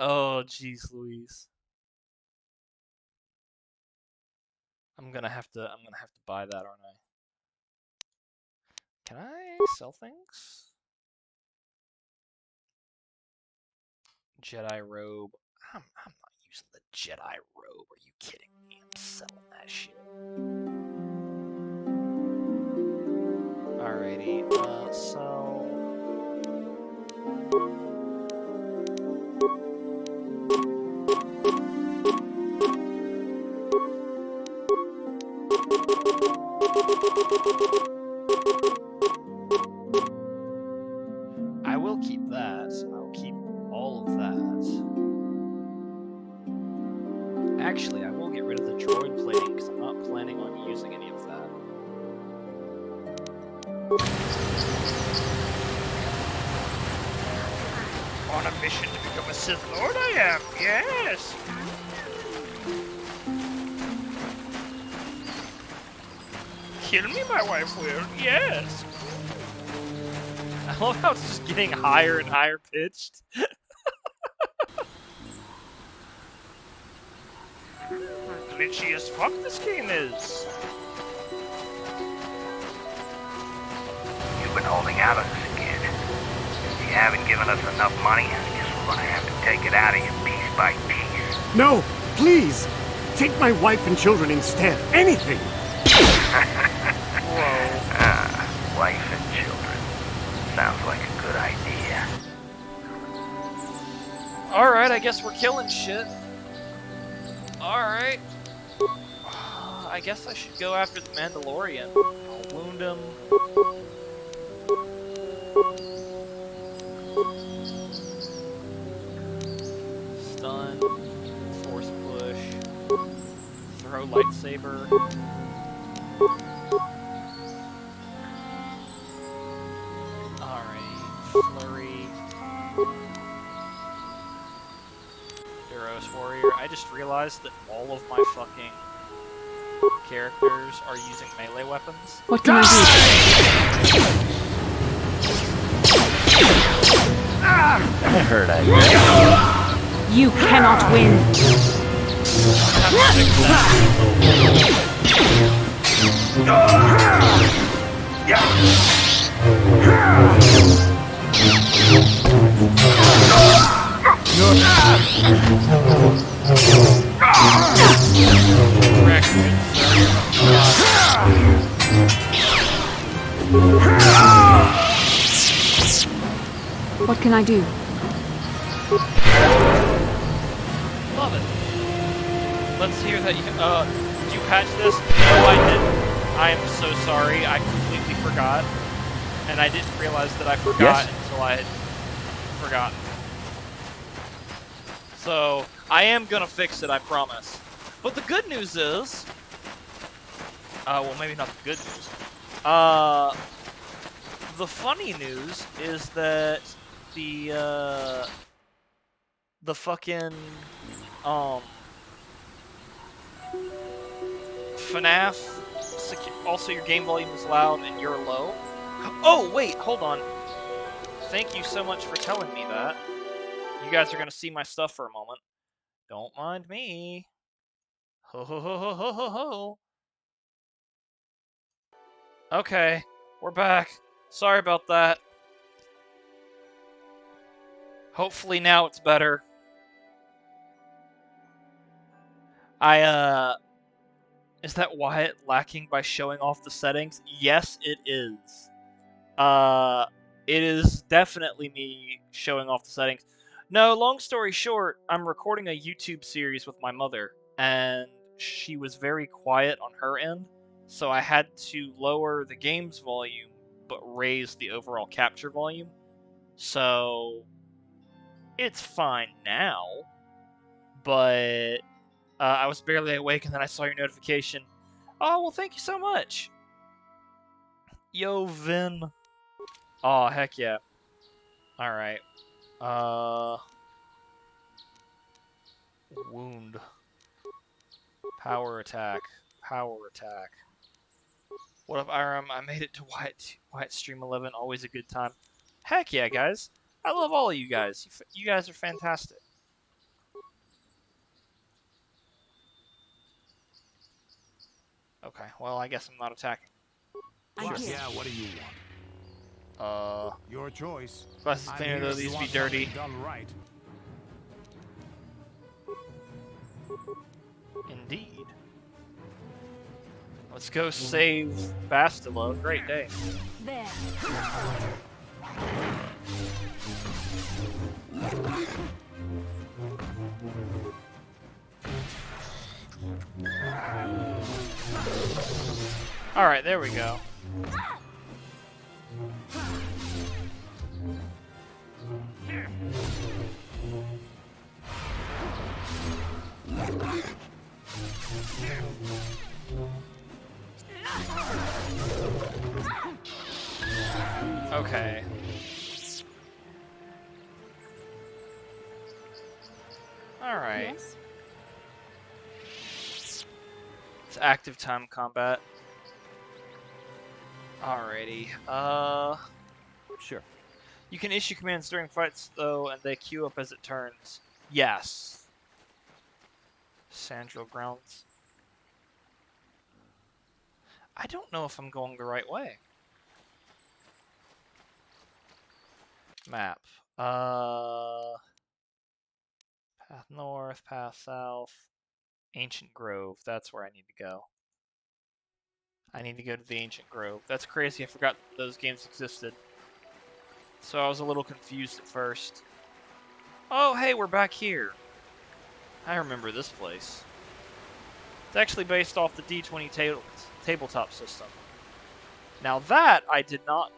Oh, jeez, Louise. I'm gonna have to buy that, aren't I? Can I sell things? Jedi robe. I'm not using the Jedi robe. Are you kidding me? I'm selling that shit. Alrighty, so... I will keep that. I'll keep all of that. Actually, I will get rid of the droid plating because I'm not planning on using any of that. On a mission to become a Sith Lord, I am. Yes. Kill me, my wife will. Yes. I love how it's just getting higher and higher pitched. Glitchy as fuck this game is. You've been holding out on us, kid. You haven't given us enough money. I guess we're gonna have to take it out of you piece by piece. No, please! Take my wife and children instead. Anything! Whoa. Wife and children. Sounds like a good idea. Alright, I guess we're killing shit. Alright. I guess I should go after the Mandalorian. I'll wound him. Stun. Force push. Throw lightsaber. Alright. Flurry. Duros Warrior. I just realized that all of my fucking characters are using melee weapons. What can I do? That hurt, I guess. You cannot win. What can I do? Love it. Let's hear that you, did you patch this? No, I didn't. I am so sorry. I completely forgot. And I didn't realize that I forgot until I had forgotten. So, I am gonna fix it, I promise. But the good news is... well, maybe not the good news. The funny news is that the fucking, FNAF, also your game volume is loud and you're low. Oh, wait, hold on. Thank you so much for telling me that. You guys are gonna see my stuff for a moment. Don't mind me. Ho ho ho ho ho ho ho. Okay, we're back. Sorry about that. Hopefully now it's better. Is that Wyatt lacking by showing off the settings? Yes, it is. It is definitely me showing off the settings. No, long story short, I'm recording a YouTube series with my mother, and she was very quiet on her end, so I had to lower the game's volume, but raise the overall capture volume. So, it's fine now, but I was barely awake and then I saw your notification. Oh, well, thank you so much. Yo, Vin. Oh, heck yeah. Alright. Wound. Power attack. Power attack. What up, Iram? I made it to White Stream 11. Always a good time. Heck yeah, guys. I love all of you guys. You guys are fantastic. Okay, well, I guess I'm not attacking. I'm here. Yeah, what do you want? Your choice. Glasses I'm cleaner here though, if you these be want dirty. something done right. Indeed. Let's go save Bastila. Great day. There. Alright, there we go. Okay. Alright. Yes. It's active time combat. Alrighty. Sure. You can issue commands during fights, though, and they queue up as it turns. Yes. Sandral Grounds. I don't know if I'm going the right way. Map. Path north, path south. Ancient Grove. That's where I need to go. I need to go to the Ancient Grove. That's crazy. I forgot those games existed. So I was a little confused at first. Oh, hey, we're back here. I remember this place. It's actually based off the D20 tabletop system. Now that I did not know.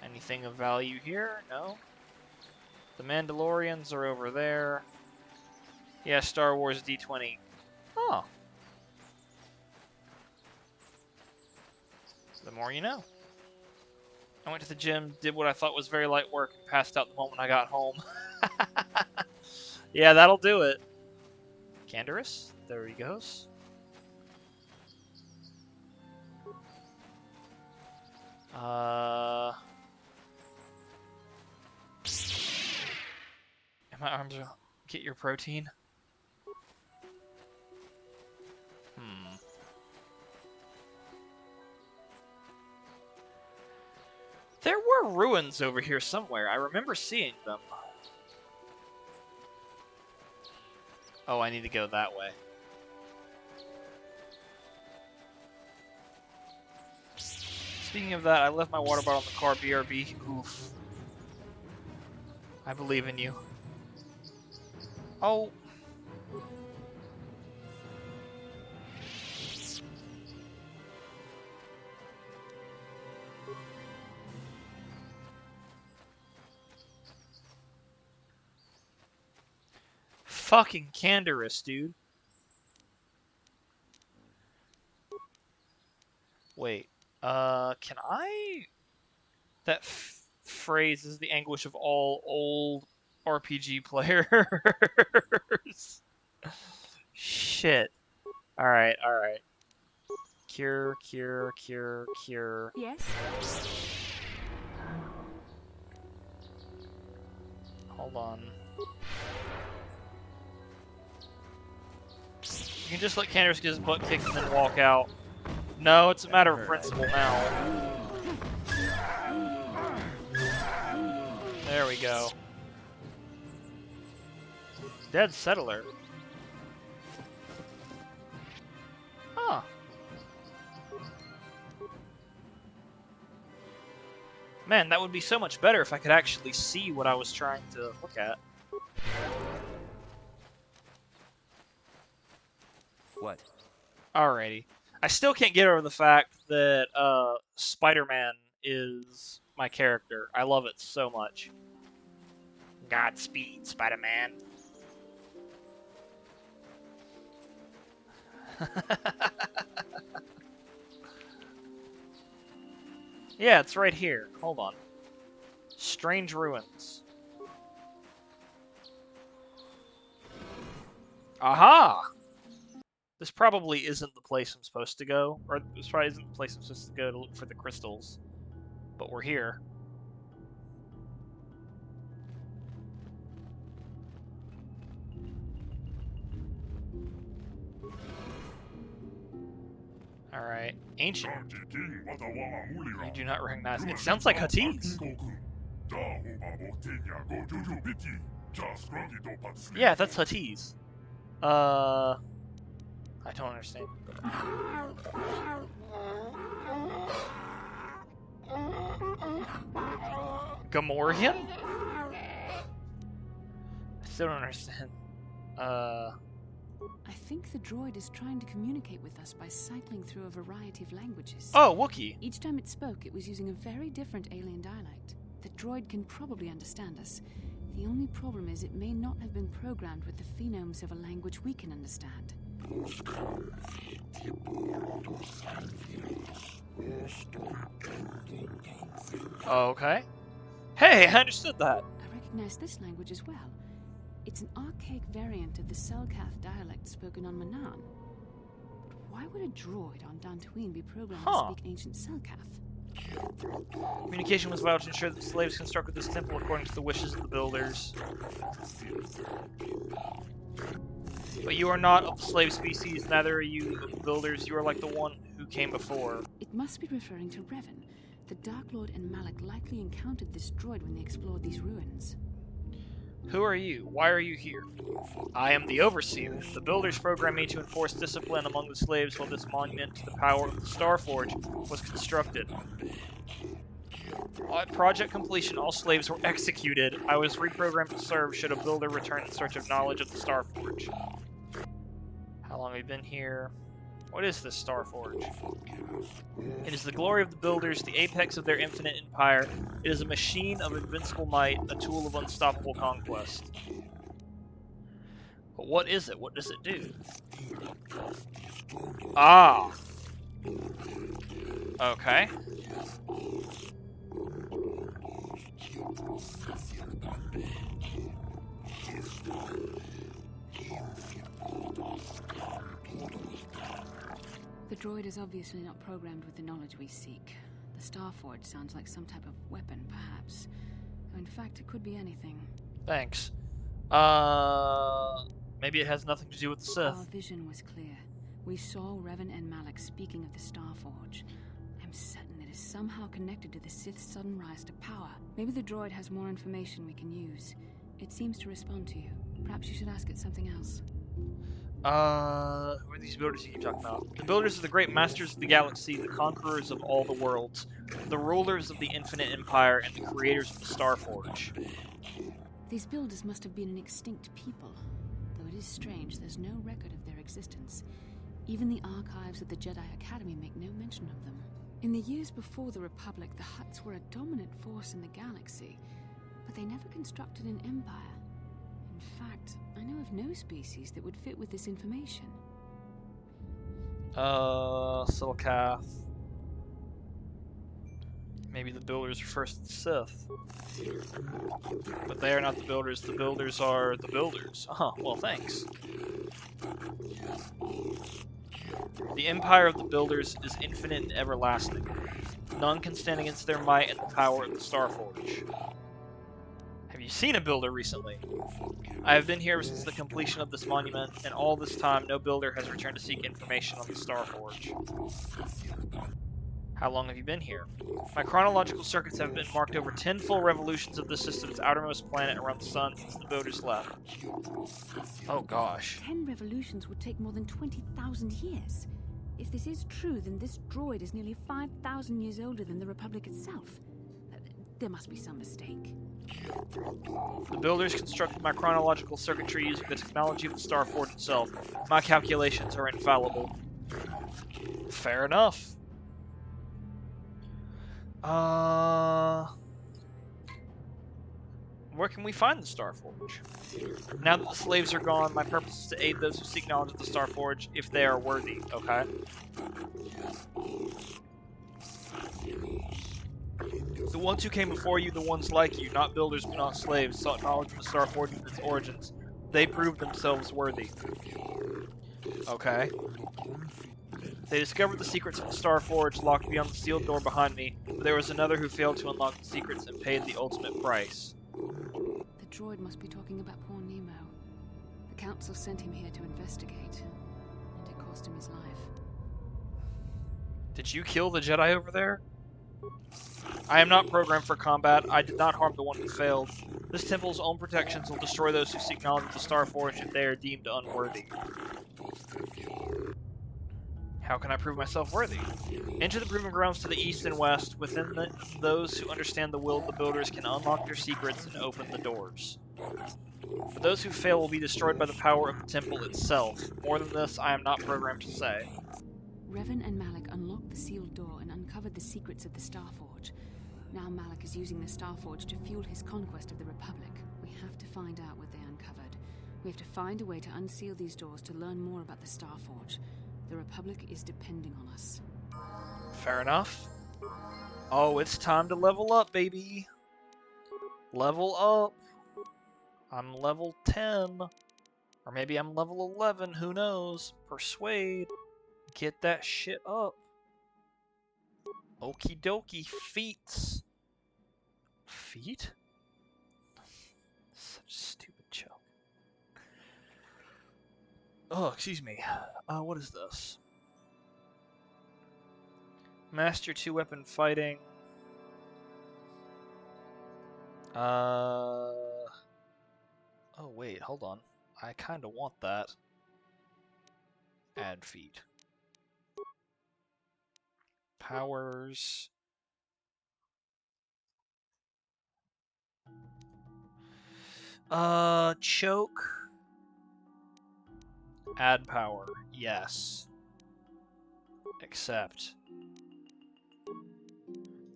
Anything of value here? No. The Mandalorians are over there. Yeah, Star Wars D20. Oh. The more you know. I went to the gym, did what I thought was very light work, and passed out the moment I got home. Yeah, that'll do it. Canderous, there he goes. And my arms will get your protein. There were ruins over here somewhere. I remember seeing them. Oh, I need to go that way. Speaking of that, I left my water bottle in the car, BRB. Oof. I believe in you. Oh. Fucking Canderous, dude. Wait. Can I... That phrase is the anguish of all old RPG players. Shit. Alright, alright. Cure, cure, cure, cure. Yes. Hold on. You can just let Canderous get his butt kicked and then walk out. No, it's a matter of principle now. There we go. Dead settler. Huh. Man, that would be so much better if I could actually see what I was trying to look at. What? Alrighty. I still can't get over the fact that Spider-Man is my character. I love it so much. Godspeed, Spider-Man. Yeah, it's right here. Hold on. Strange Ruins. Aha! This probably isn't the place I'm supposed to go, or this probably isn't the place I'm supposed to go to look for the crystals. But we're here. Alright. Ancient. You do not recognize. It sounds like Huttese. Yeah, that's Huttese. I don't understand. Gamorrean? I still don't understand. I think the droid is trying to communicate with us by cycling through a variety of languages. Oh, Wookiee. Each time it spoke, it was using a very different alien dialect. The droid can probably understand us. The only problem is it may not have been programmed with the phonemes of a language we can understand. Okay. Hey, I understood that. I recognize this language as well. It's an archaic variant of the Selkath dialect spoken on Manaan. But why would a droid on Dantooine be programmed to speak ancient Selkath? Communication was vital to ensure that the slaves constructed this temple according to the wishes of the builders. But you are not of the slave species, neither are you of the builders. You are like the one who came before. It must be referring to Revan. The Dark Lord and Malak likely encountered this droid when they explored these ruins. Who are you? Why are you here? I am the Overseer. The builders programmed me to enforce discipline among the slaves while this monument to the power of the Starforge was constructed. At project completion, all slaves were executed. I was reprogrammed to serve should a builder return in search of knowledge of the Starforge. How long have you been here? What is this Starforge? It is the glory of the builders, the apex of their infinite empire. It is a machine of invincible might, a tool of unstoppable conquest. But what is it? What does it do? Ah! Okay. The droid is obviously not programmed with the knowledge we seek. The Starforge sounds like some type of weapon, perhaps. Though in fact, it could be anything. Thanks. Maybe it has nothing to do with the Sith. Our vision was clear. We saw Revan and Malak speaking of the Starforge. I'm certain it is somehow connected to the Sith's sudden rise to power. Maybe the droid has more information we can use. It seems to respond to you. Perhaps you should ask it something else. Who are these builders you keep talking about? The builders are the great masters of the galaxy, the conquerors of all the worlds, the rulers of the infinite empire, and the creators of the Starforge. These builders must have been an extinct people. Though it is strange, there's no record of their existence. Even the archives of the Jedi Academy make no mention of them. In the years before the Republic, the Hutts were a dominant force in the galaxy, but they never constructed an empire. In fact, I know of no species that would fit with this information. Silkath. Maybe the builders are first Sith. But they are not the builders. The builders are the builders. Well, thanks. The empire of the builders is infinite and everlasting. None can stand against their might and the power of the Starforge. Have you seen a builder recently? I have been here since the completion of this monument, and all this time no builder has returned to seek information on the Starforge. How long have you been here? My chronological circuits have been marked over 10 full revolutions of the system's outermost planet around the sun since the builders left. Oh gosh. 10 revolutions would take more than 20,000 years. If this is true, then this droid is nearly 5,000 years older than the Republic itself. There must be some mistake. The builders constructed my chronological circuitry using the technology of the Starforge itself. My calculations are infallible. Fair enough. Where can we find the Starforge? Now that the slaves are gone, my purpose is to aid those who seek knowledge of the Starforge if they are worthy, okay? The ones who came before you, the ones like you, not builders but not slaves, sought knowledge of the Starforge and its origins. They proved themselves worthy. Okay. They discovered the secrets of the Starforge locked beyond the sealed door behind me, but there was another who failed to unlock the secrets and paid the ultimate price. The droid must be talking about poor Nemo. The Council sent him here to investigate, and it cost him his life. Did you kill the Jedi over there? I am not programmed for combat. I did not harm the one who failed. This temple's own protections will destroy those who seek knowledge of the Starforged if they are deemed unworthy. How can I prove myself worthy? Enter the proving grounds to the east and west. Within those who understand the will of the builders can unlock their secrets and open the doors. But those who fail will be destroyed by the power of the temple itself. More than this, I am not programmed to say. Revan and Malak unlocked the sealed door and uncovered the secrets of the Starforge. Now Malak is using the Starforge to fuel his conquest of the Republic. We have to find out what they uncovered. We have to find a way to unseal these doors to learn more about the Starforge. The Republic is depending on us. Fair enough. Oh, it's time to level up, baby. Level up. I'm level 10. Or maybe I'm level 11, who knows? Persuade. Get that shit up. Okie dokie, feats. Feet? Such a stupid joke. Oh, excuse me. What is this? Master 2-weapon fighting. Oh, wait, hold on. I kinda want that. Add feat. Powers. Choke. Add power. Yes. Accept.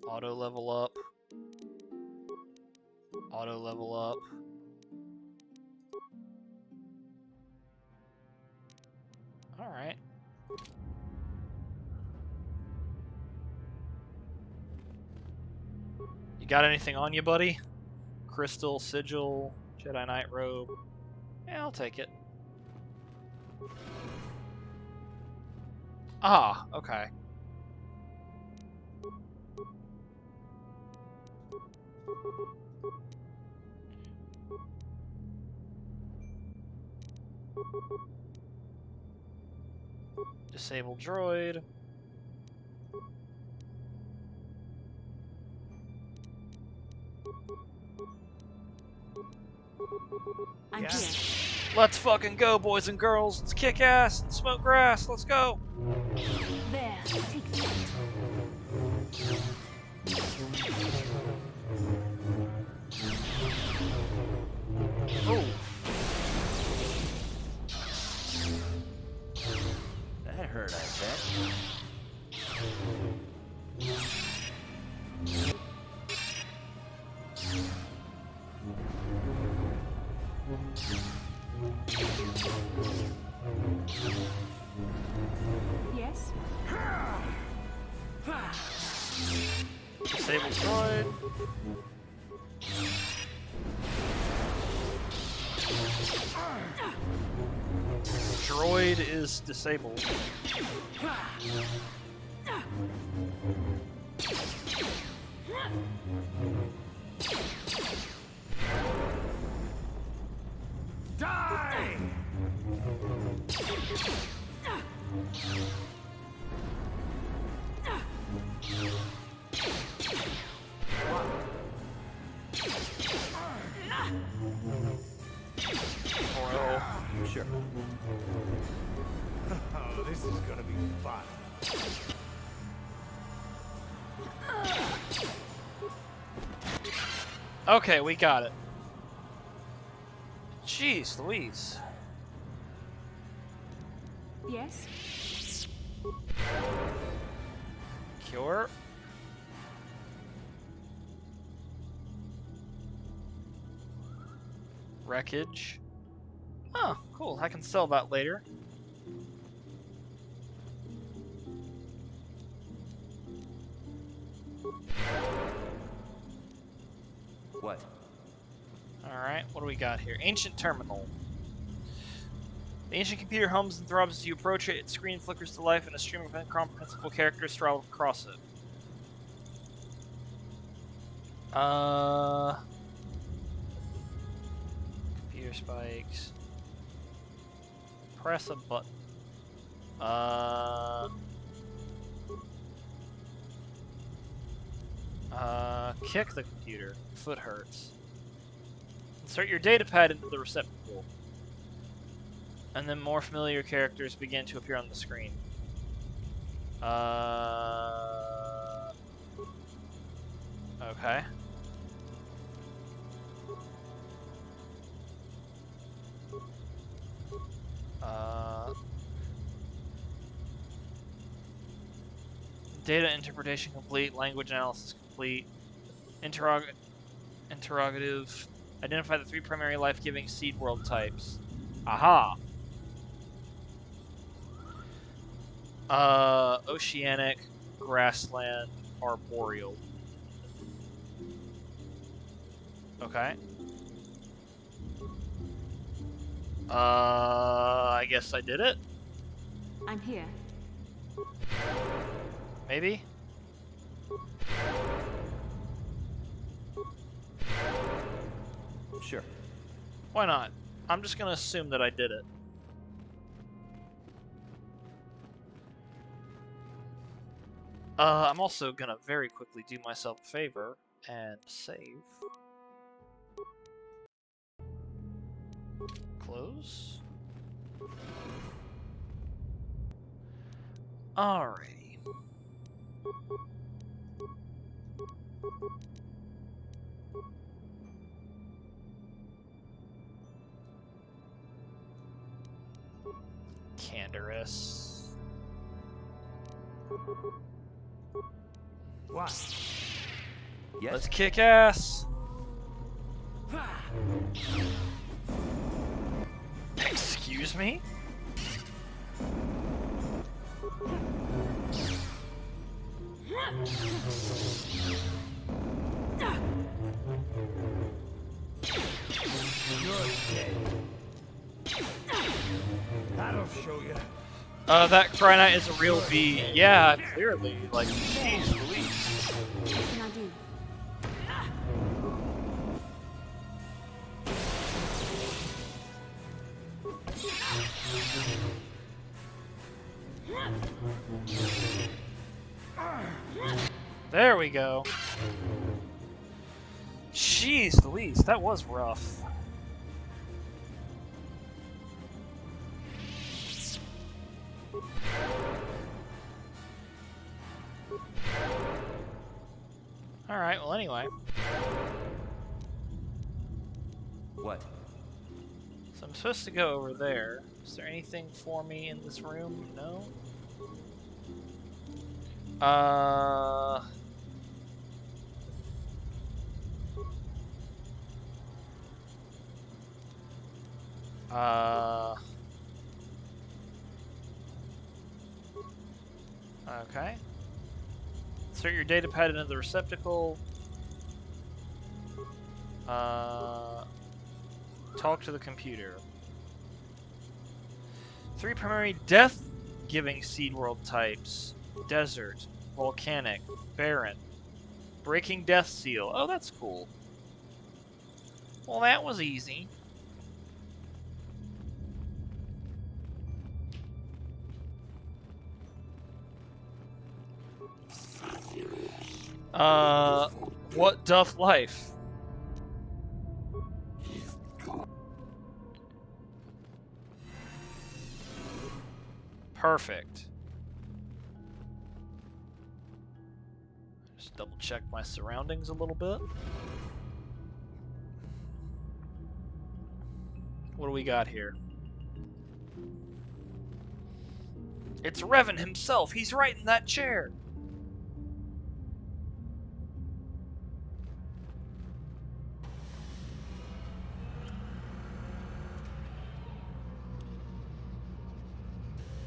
Auto level up. Auto level up. Alright. You got anything on you, buddy? Crystal, sigil, Jedi Knight robe. Yeah, I'll take it. Ah, okay. Disable droid. I'm here. Let's fucking go, boys and girls. Let's kick ass and smoke grass. Let's go. There, take that. Oh. That hurt, I bet. Yes? Disable droid. Droid is disabled. Die! Bro. Sure. Oh, this is gonna be fun. Okay, we got it. Jeez Louise. Yes? Cure. Wreckage. Oh, cool. I can sell that later. What? Alright, what do we got here? Ancient Terminal. The ancient computer hums and throbs as you approach it. Its screen flickers to life and a stream of incomprehensible characters travel across it. Computer spikes. Press a button. Kick the computer. Foot hurts. Insert your datapad into the receptacle. And then more familiar characters begin to appear on the screen. Okay. Data interpretation complete. Language analysis complete. Interrogative. Identify the 3 primary life-giving seed world types. Aha! Oceanic, grassland, arboreal. Okay. I guess I did it? I'm here. Maybe? Sure. Why not? I'm just gonna assume that I did it. I'm also gonna very quickly do myself a favor and save. Close. Alrighty. Canderous. What? Yes? Let's kick ass! Excuse me? That'll show you. That Cry Knight is a real bee. Yeah, clearly. Like, jeez Louise. What can I do? There we go. Jeez Louise, that was rough. Alright, well anyway. What? So I'm supposed to go over there. Is there anything for me in this room? No? Okay. Insert your datapad into the receptacle. Talk to the computer. 3 primary death-giving seed world types. Desert, volcanic, barren, breaking death seal. Oh, that's cool. Well, that was easy. What doth life? Perfect. Just double check my surroundings a little bit. What do we got here? It's Revan himself. He's right in that chair.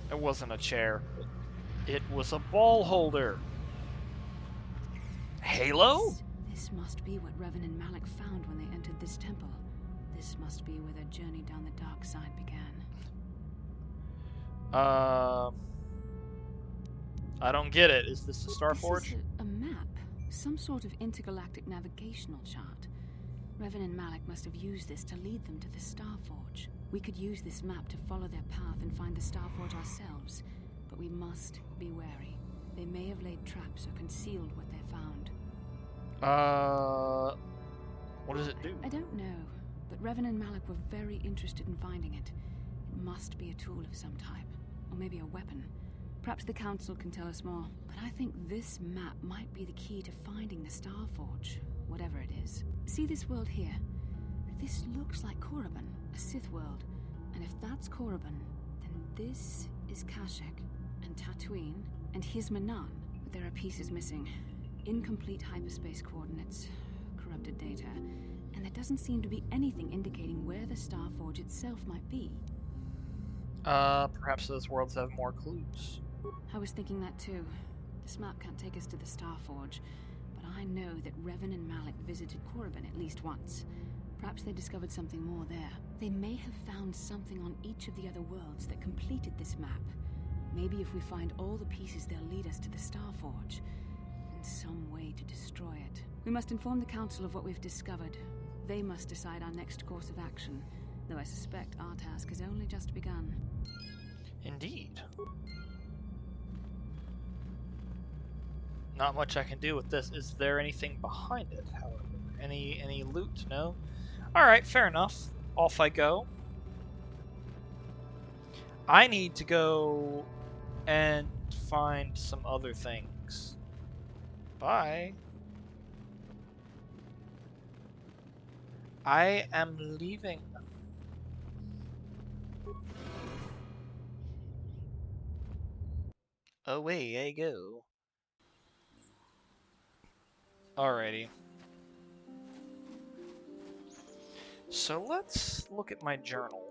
It wasn't a chair. It was a ball holder. Halo? This must be what Revan and Malik found when they entered this temple. This must be where their journey down the dark side began. I don't get it. Is this the Starforge? This is a map. Some sort of intergalactic navigational chart. Revan and Malik must have used this to lead them to the Starforge. We could use this map to follow their path and find the Starforge ourselves, but we must be wary. They may have laid traps or concealed what they found. What does it do? I don't know, but Revan and Malik were very interested in finding it. It must be a tool of some type, or maybe a weapon. Perhaps the Council can tell us more, but I think this map might be the key to finding the Starforge, whatever it is. See this world here? This looks like Korriban, a Sith world. And if that's Korriban, then this is Kashyyyk, and Tatooine, and Hizmanan. But there are pieces missing. Incomplete hyperspace coordinates, corrupted data, and there doesn't seem to be anything indicating where the Starforge itself might be. Perhaps those worlds have more clues. I was thinking that too. This map can't take us to the Starforge, but I know that Revan and Malik visited Korriban at least once. Perhaps they discovered something more there. They may have found something on each of the other worlds that completed this map. Maybe if we find all the pieces, they'll lead us to the Starforge, and some way to destroy it. We must inform the Council of what we've discovered. They must decide our next course of action, though I suspect our task has only just begun. Indeed. Not much I can do with this. Is there anything behind it, however? Any loot? No? Alright, fair enough. Off I go. I need to go and find some other things. Bye. I am leaving. Away I go. Alrighty. So let's look at my journal.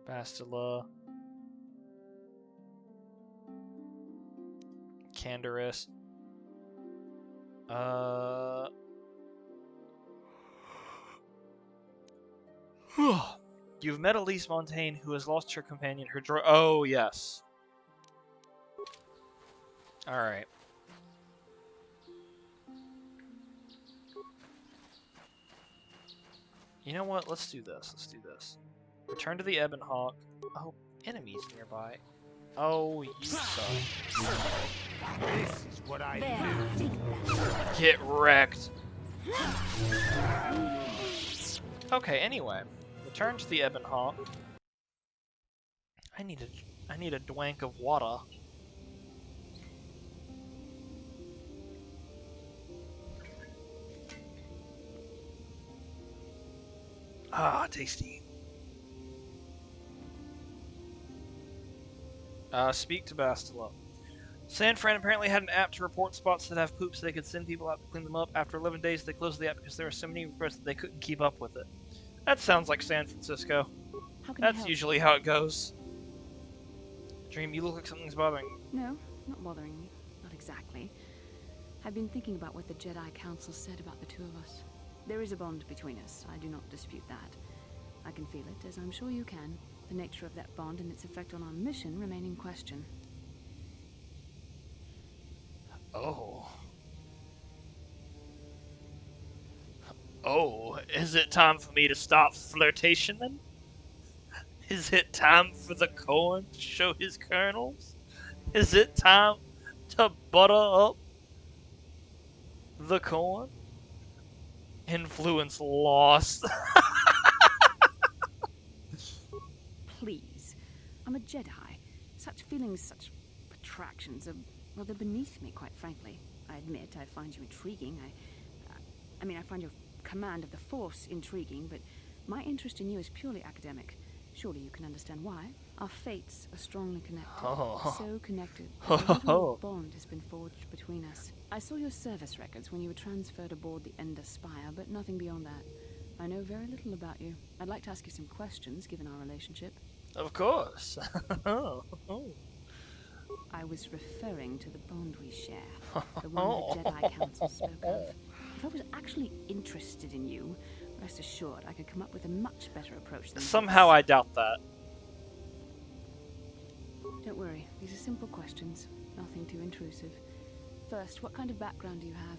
Bastila. Canderous. You've met Elise Montaigne, who has lost her companion, her droid. Oh, yes. Alright. You know what? Let's do this. Let's do this. Return to the Ebon Hawk. Oh, enemies nearby. Oh, you suck. This is what I do. Get wrecked. Okay, anyway. Return to the Ebon Hawk. I need a dwank of water. Ah, tasty. Speak to Bastila. San Fran apparently had an app to report spots that have poop so they could send people out to clean them up. After 11 days, they closed the app because there were so many requests that they couldn't keep up with it. That sounds like San Francisco. How can I That's help? usually how it goes. Dream, you look like something's bothering you. No, not bothering me. Not exactly. I've been thinking about what the Jedi Council said about the two of us. There is a bond between us. I do not dispute that. I can feel it, as I'm sure you can. The nature of that bond and its effect on our mission remain in question. Oh. Oh, is it time for me to stop flirtation then? Is it time for the corn to show his kernels? Is it time to butter up the corn? Influence lost. Please. I'm a Jedi. Such feelings, such attractions are, well, they're beneath me, quite frankly. I admit I find you intriguing. I mean, I find your command of the Force intriguing, but my interest in you is purely academic. Surely you can understand why. Our fates are strongly connected. Oh. So connected that a little bond has been forged between us. I saw your service records when you were transferred aboard the Ender Spire, but nothing beyond that. I know very little about you. I'd like to ask you some questions, given our relationship. Of course. I was referring to the bond we share, the one the Jedi Council spoke of. If I was actually interested in you, rest assured I could come up with a much better approach than Somehow this. I doubt that. Don't worry, these are simple questions, nothing too intrusive. First, what kind of background do you have?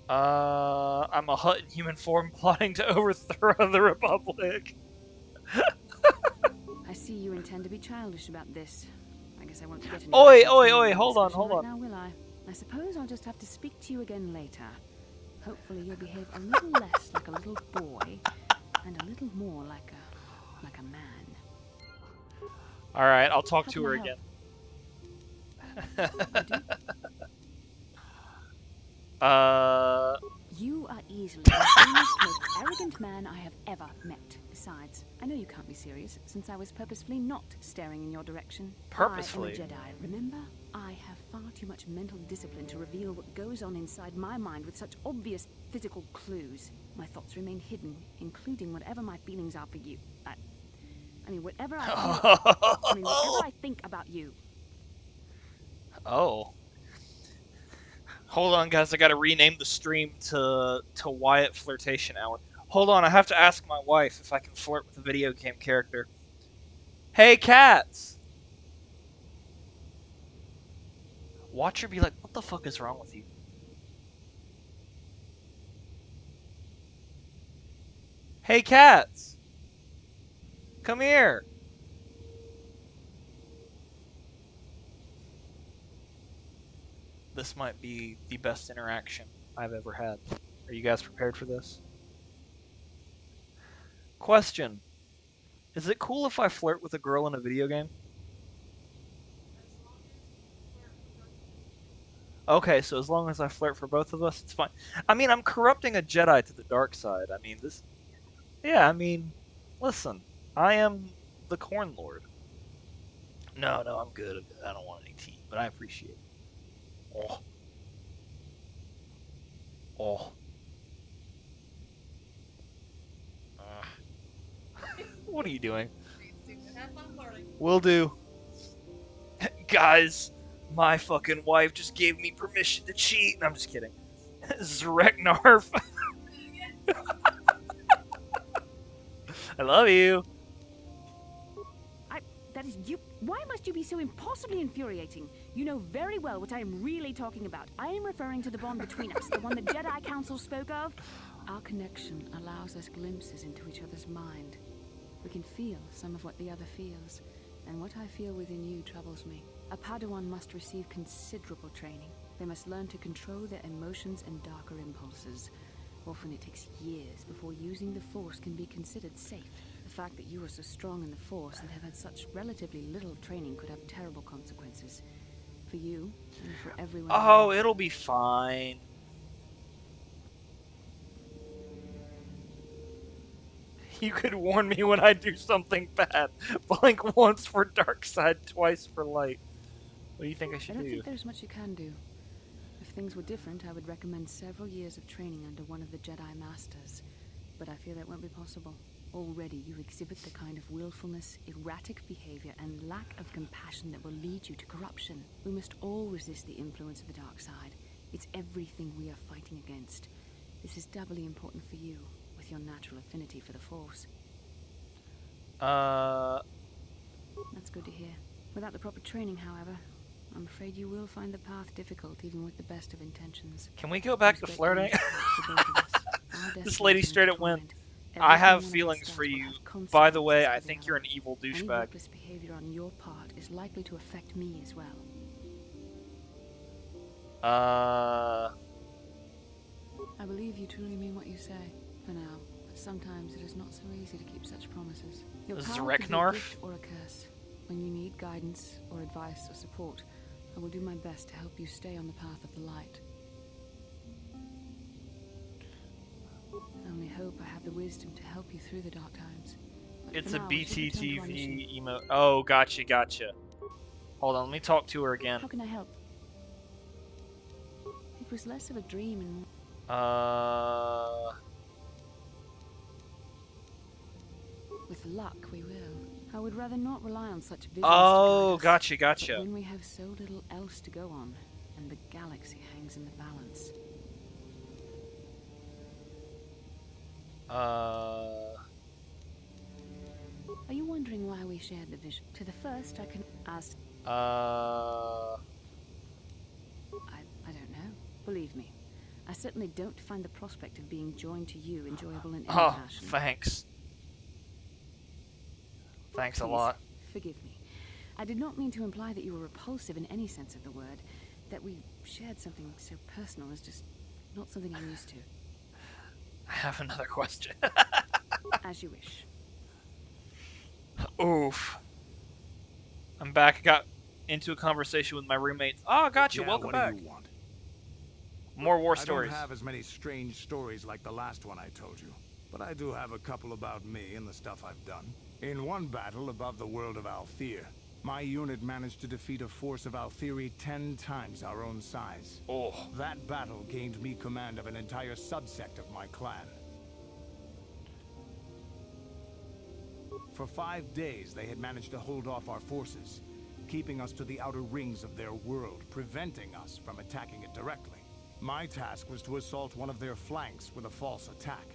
I'm a Hutt in human form plotting to overthrow the Republic. I see you intend to be childish about this. I guess I won't get any Oi, back oi, in oi, the hold on, discussion hold right on. now, will I? I suppose I'll just have to speak to you again later. Hopefully you'll behave a little less like a little boy and a little more like a man. Alright, I'll talk How to can I her help? again. You do? uh... You are easily the vainest, most arrogant man I have ever met. Besides, I know you can't be serious, since I was purposefully not staring in your direction. Purposefully? I am a Jedi, remember? I have far too much mental discipline to reveal what goes on inside my mind with such obvious physical clues. My thoughts remain hidden, including whatever my feelings are for you. I mean, whatever I feel... whatever I think about you. Oh. Hold on, guys. I gotta rename the stream to Wyatt Flirtation Hour. Hold on, I have to ask my wife if I can flirt with a video game character. Hey, cats! Watch her be like, what the fuck is wrong with you? Hey, cats! Come here! This might be the best interaction I've ever had. Are you guys prepared for this? Question. Is it cool if I flirt with a girl in a video game? Okay, so as long as I flirt for both of us, it's fine. I mean, I'm corrupting a Jedi to the dark side. I mean, this... Yeah, I mean, listen. I am the Corn Lord. No, I'm good. I don't want any tea, but I appreciate it. Oh. Oh. What are you doing? Will do. Guys, my fucking wife just gave me permission to cheat. I'm just kidding. Zreknarf. I love you. That is you. Why must you be so impossibly infuriating? You know very well what I am really talking about. I am referring to the bond between us, the one the Jedi Council spoke of. Our connection allows us glimpses into each other's mind. We can feel some of what the other feels, and what I feel within you troubles me. A Padawan must receive considerable training. They must learn to control their emotions and darker impulses. Often it takes years before using the Force can be considered safe. The fact that you are so strong in the Force and have had such relatively little training could have terrible consequences. For you, and for everyone. Oh, it'll be fine. You could warn me when I do something bad. Blink once for dark side, twice for light. What do you think I should do? I don't think there's much you can do. If things were different, I would recommend several years of training under one of the Jedi Masters. But I fear that won't be possible. Already you exhibit the kind of willfulness, erratic behavior, and lack of compassion that will lead you to corruption. We must all resist the influence of the dark side. It's everything we are fighting against. This is doubly important for you, with your natural affinity for the Force. That's good to hear. Without the proper training, however, I'm afraid you will find the path difficult, even with the best of intentions. Can we go back to flirting? This lady Lady straight at win. I have feelings for you. By the way, I think you're an evil Any douchebag. reckless behavior on your part is likely to affect me as well. I believe you truly mean what you say, for now, but sometimes it is not so easy to keep such promises. Your power could be a gift or a curse. When you need guidance or advice or support, I will do my best to help you stay on the path of the light. I only hope I have the wisdom to help you through the dark times. But It's for a now, we should return to our mission. BTTV emo. Oh, gotcha. Hold on, let me talk to her again. How can I help? It was less of a dream and more... With luck, we will. I would rather not rely on such visions Oh, to guide us. gotcha. But when we have so little else to go on, and the galaxy hangs in the balance. Uh... Are you wondering why we shared the vision? To the first, I can ask... I don't know. Believe me, I certainly don't find the prospect of being joined to you enjoyable in any Oh, fashion. thanks. Thanks a Please, lot. forgive me. I did not mean to imply that you were repulsive in any sense of the word. That we shared something so personal is just not something I'm used to. I have another question. As you wish. Oof. I'm back. I got into a conversation with my roommates. Oh, gotcha. Yeah, Welcome what do you back. want? More war I don't stories. have as many strange stories like the last one I told you, but I do have a couple about me and the stuff I've done. In one battle above the world of Althir, my unit managed to defeat a force of Althiri 10 times our own size. Oh. That battle gained me command of an entire subsect of my clan. For 5 days, they had managed to hold off our forces, keeping us to the outer rings of their world, preventing us from attacking it directly. My task was to assault one of their flanks with a false attack.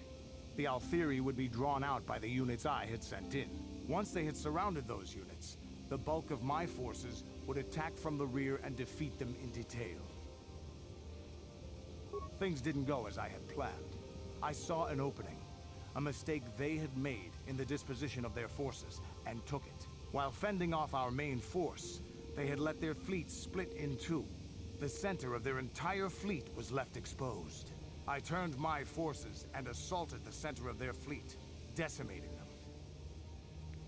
The Althiri would be drawn out by the units I had sent in. Once they had surrounded those units, the bulk of my forces would attack from the rear and defeat them in detail. Things didn't go as I had planned. I saw an opening, a mistake they had made in the disposition of their forces, and took it. While fending off our main force, they had let their fleet split in two. The center of their entire fleet was left exposed. I turned my forces and assaulted the center of their fleet, decimating them.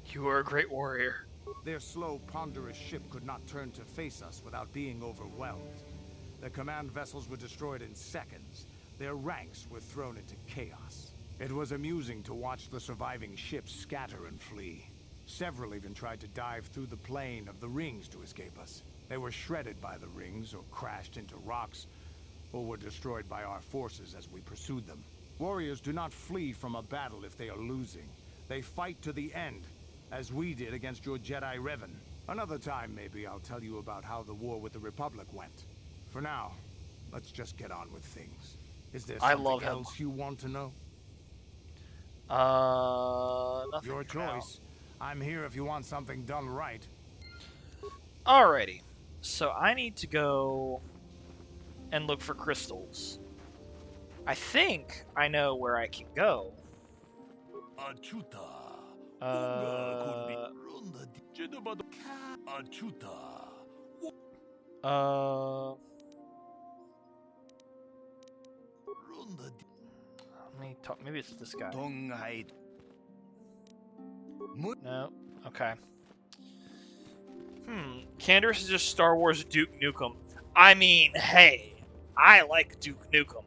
You are a great warrior. Their slow, ponderous ship could not turn to face us without being overwhelmed. The command vessels were destroyed in seconds. Their ranks were thrown into chaos. It was amusing to watch the surviving ships scatter and flee. Several even tried to dive through the plane of the rings to escape us. They were shredded by the rings, or crashed into rocks, or were destroyed by our forces as we pursued them. Warriors do not flee from a battle if they are losing. They fight to the end, as we did against your Jedi Revan. Another time, maybe, I'll tell you about how the war with the Republic went. For now, let's just get on with things. Is there I love something him. else you want to know? Nothing Your for now. choice. I'm here if you want something done right. Alrighty. So I need to go and look for crystals. I think I know where I can go. Uh, uh, let me talk. Maybe it's this guy. No. Okay. Candace is just Star Wars Duke Nukem. I mean, hey, I like Duke Nukem.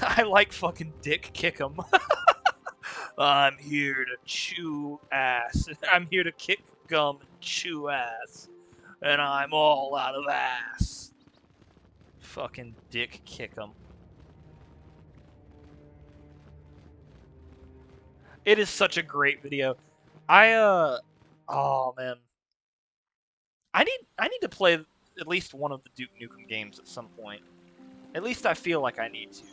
I like fucking Dick Kickem. I'm here to chew ass. I'm here to kick gum and chew ass. And I'm all out of ass. Fucking Dick Kickem. It is such a great video. Oh man. I need to play at least one of the Duke Nukem games at some point. At least I feel like I need to.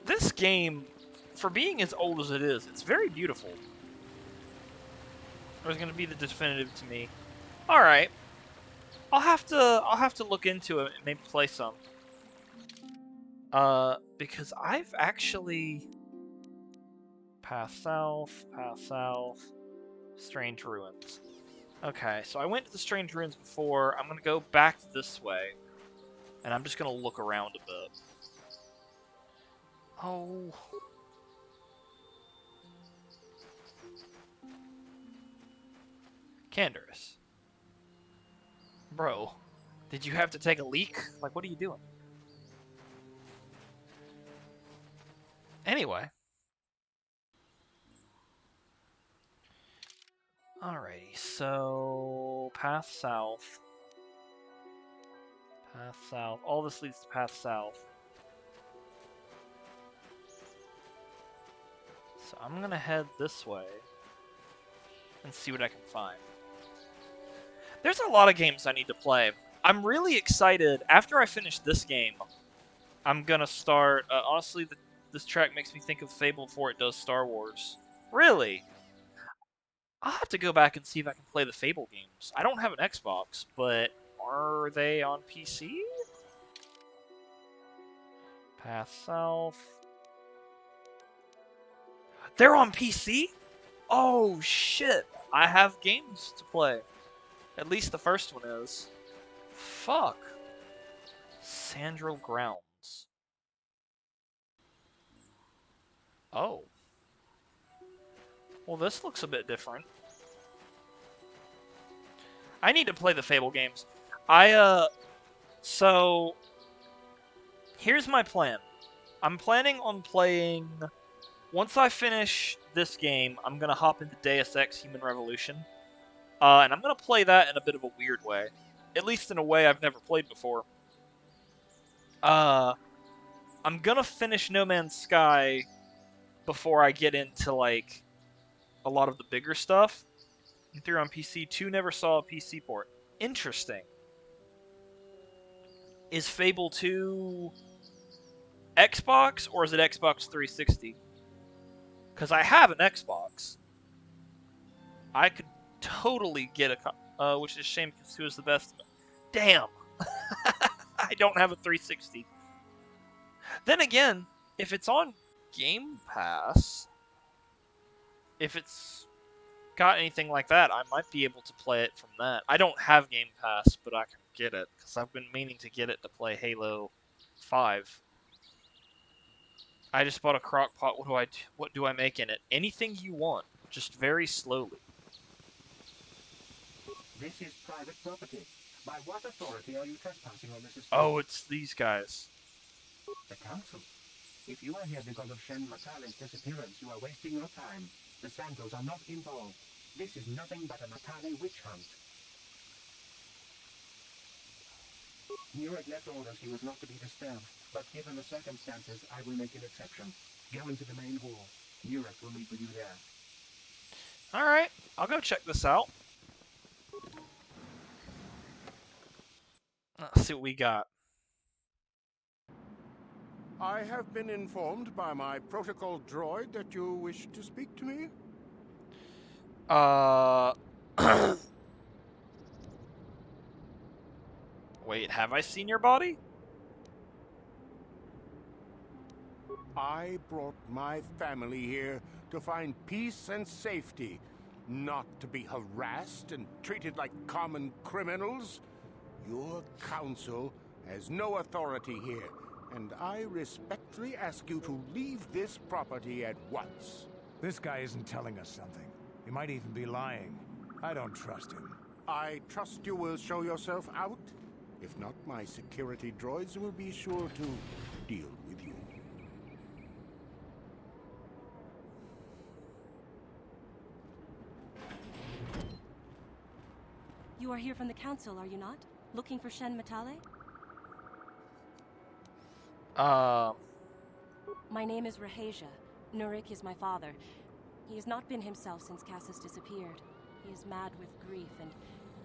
This game, for being as old as it is, it's very beautiful. It was gonna be the definitive to me. All right, I'll have to look into it and maybe play some. Because I've actually path south, Strange Ruins. Okay, so I went to the Strange Ruins before. I'm gonna go back this way, and I'm just gonna look around a bit. Oh. Candace. Bro, did you have to take a leak? Like, what are you doing? Anyway. Alrighty, so path south. Path south. All this leads to path south. So I'm gonna head this way and see what I can find. There's a lot of games I need to play. I'm really excited. After I finish this game, I'm gonna start. Honestly, this track makes me think of Fable before it does Star Wars. Really? I'll have to go back and see if I can play the Fable games. I don't have an Xbox, but Are they on PC? Path South. They're on PC? Oh shit! I have games to play. At least the first one is. Fuck. Sandral Grounds. Oh. Well, this looks a bit different. I need to play the Fable games. So, here's my plan. I'm planning on playing... Once I finish this game, I'm gonna hop into Deus Ex Human Revolution. And I'm gonna play that in a bit of a weird way. At least in a way I've never played before. I'm gonna finish No Man's Sky before I get into, like, a lot of the bigger stuff. 3 on PC, 2 never saw a PC port. Interesting. Is Fable 2 Xbox, or is it Xbox 360? Because I have an Xbox. I could totally get a which is a shame because 2 is the best. Damn! I don't have a 360. Then again, if it's on Game Pass, if it's got anything like that, I might be able to play it from that. I don't have Game Pass, but I can get it, because I've been meaning to get it to play Halo 5. I just bought a crock pot. What do I make in it? Anything you want, just very slowly. This is private property. By what authority are you trespassing on this estate? Oh, it's these guys. The council. If you are here because of Shen Matale's disappearance, you are wasting your time. The Santos are not involved. This is nothing but a Matale witch hunt. Nurek left orders he was not to be disturbed, but given the circumstances, I will make an exception. Go into the main hall. Nurek will meet with you there. Alright, I'll go check this out. Let's see what we got. I have been informed by my protocol droid that you wish to speak to me. Wait, have I seen your body? I brought my family here to find peace and safety, not to be harassed and treated like common criminals. Your council has no authority here, and I respectfully ask you to leave this property at once. This guy isn't telling us something. He might even be lying. I don't trust him. I trust you will show yourself out. If not, my security droids will be sure to deal with you. You are here from the council, are you not? Looking for Shen Matale? My name is Rahasia. Nurek is my father. He has not been himself since Cassis disappeared. He is mad with grief, and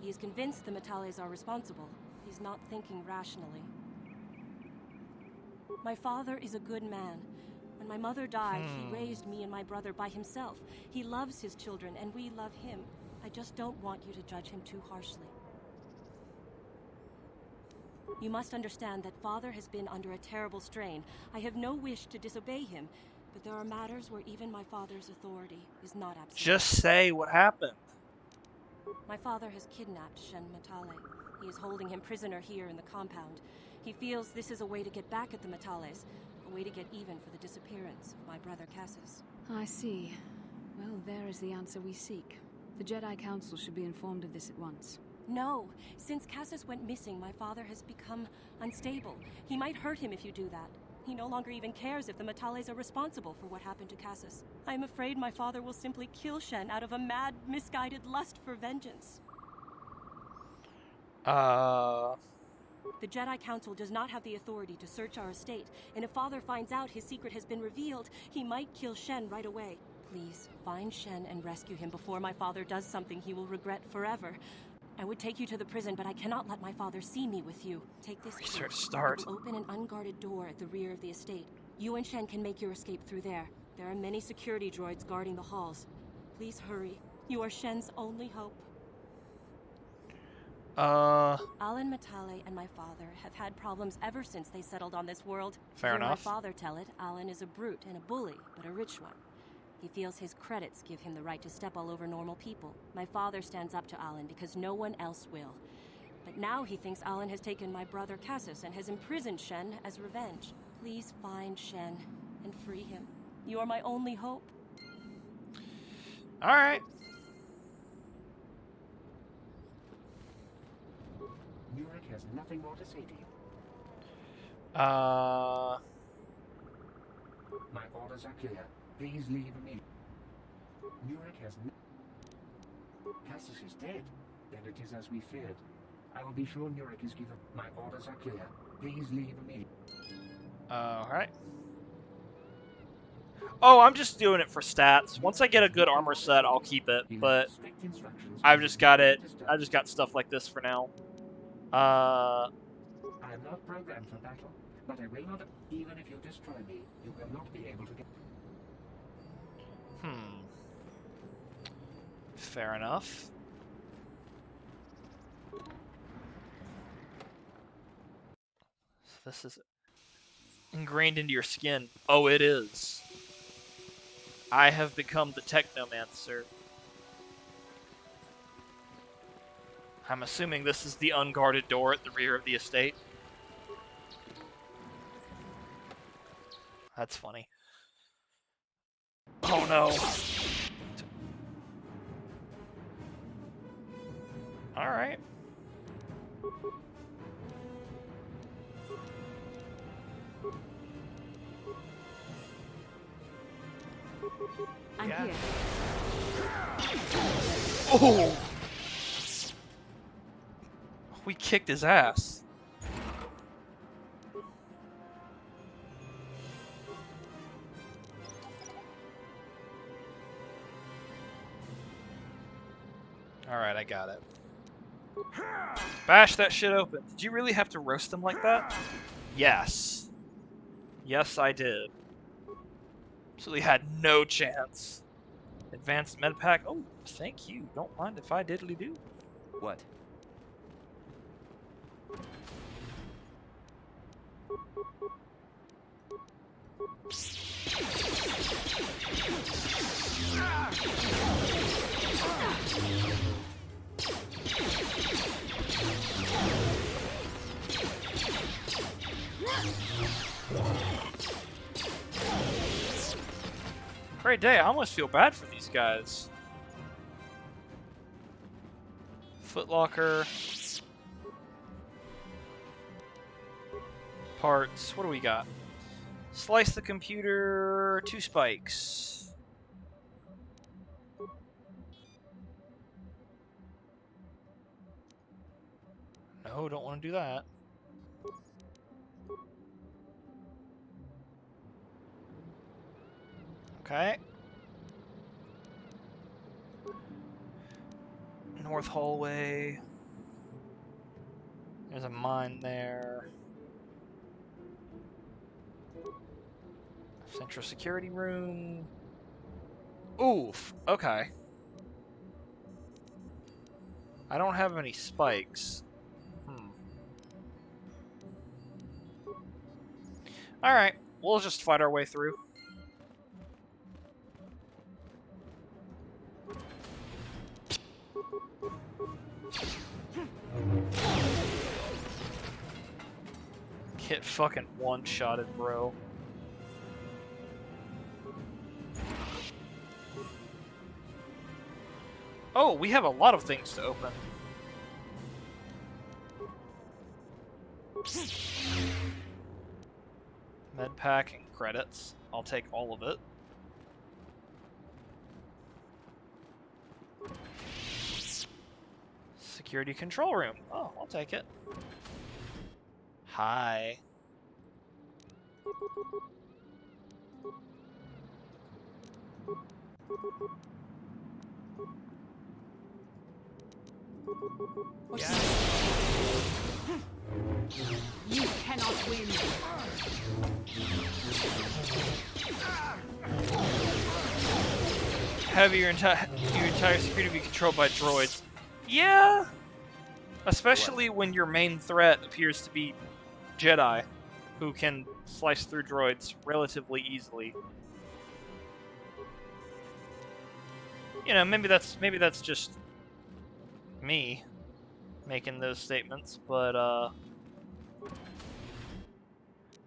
he is convinced the Matales are responsible. He's not thinking rationally. My father is a good man. When my mother died, he raised me and my brother by himself. He loves his children, and we love him. I just don't want you to judge him too harshly. You must understand that Father has been under a terrible strain. I have no wish to disobey him, but there are matters where even my father's authority is not absolute. Just say what happened. My father has kidnapped Shen Matale. He is holding him prisoner here in the compound. He feels this is a way to get back at the Matales, a way to get even for the disappearance of my brother Cassis. I see. Well, there is the answer we seek. The Jedi Council should be informed of this at once. No. Since Cassis went missing, my father has become unstable. He might hurt him if you do that. He no longer even cares if the Matales are responsible for what happened to Cassis. I am afraid my father will simply kill Shen out of a mad, misguided lust for vengeance. The Jedi Council does not have the authority to search our estate, and if Father finds out his secret has been revealed, he might kill Shen right away. Please, find Shen and rescue him before my father does something he will regret forever. I would take you to the prison, but I cannot let my father see me with you. Take this key. Start. It will open an unguarded door at the rear of the estate. You and Shen can make your escape through there. There are many security droids guarding the halls. Please hurry. You are Shen's only hope. Alan Matale and my father have had problems ever since they settled on this world. Fair To hear enough. my father tell it, Alan is a brute and a bully, but a rich one. He feels his credits give him the right to step all over normal people. My father stands up to Alan because no one else will. But now he thinks Alan has taken my brother Cassius and has imprisoned Shen as revenge. Please find Shen and free him. You are my only hope. Alright. Nurik has nothing more to say to you. My orders are clear. Please leave immediately. Nurik has Cassius is dead. Then it is as we feared. I will be sure Nurik is given. My orders are clear. Please leave immediately. Alright. Oh, I'm just doing it for stats. Once I get a good armor set, I'll keep it, but Strict instructions. I've just got it. I just got stuff like this for now. I am not programmed for battle, but I will not. Even if you destroy me, you will not be able to get. Fair enough. So this is ingrained into your skin. Oh, it is. I have become the Technomancer. I'm assuming this is the unguarded door at the rear of the estate. That's funny. Oh no. Alright. I'm here. Oh! We kicked his ass. Alright, I got it. Bash that shit open. Did you really have to roast them like that? Yes. Yes, I did. Absolutely had no chance. Advanced med pack. Oh, thank you. Don't mind if I diddly do. What? Great day. I almost feel bad for these guys. Footlocker. Parts. What do we got? Slice the computer. 2 spikes. No, don't want to do that. Okay. North hallway. There's a mine there. Central security room. Oof. Okay. I don't have any spikes. Alright. We'll just fight our way through. Get fucking one-shotted, bro. Oh, we have a lot of things to open. Med pack and credits. I'll take all of it. Security control room. Oh, I'll take it. Hi. You cannot win. Have your entire security be controlled by droids. Yeah. Especially when your main threat appears to be Jedi, who can slice through droids relatively easily. You know, maybe that's just me making those statements, but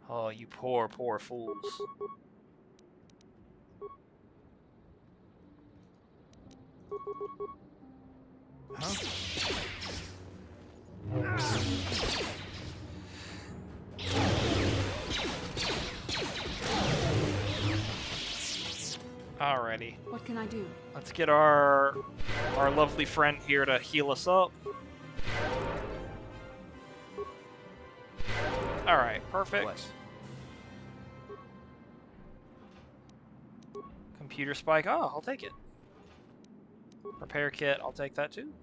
oh, you poor fools. Huh? Alrighty. What can I do? Let's get our lovely friend here to heal us up. Alright, perfect. What? Computer spike. Oh, I'll take it. Repair kit. I'll take that too.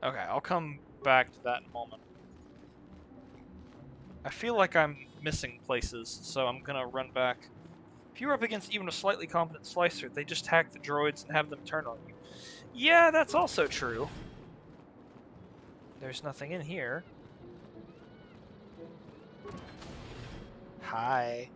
Okay, I'll come back to that in a moment. I feel like I'm missing places, so I'm gonna run back. If you're up against even a slightly competent slicer, they just hack the droids and have them turn on you. Yeah, that's also true. There's nothing in here. Hi.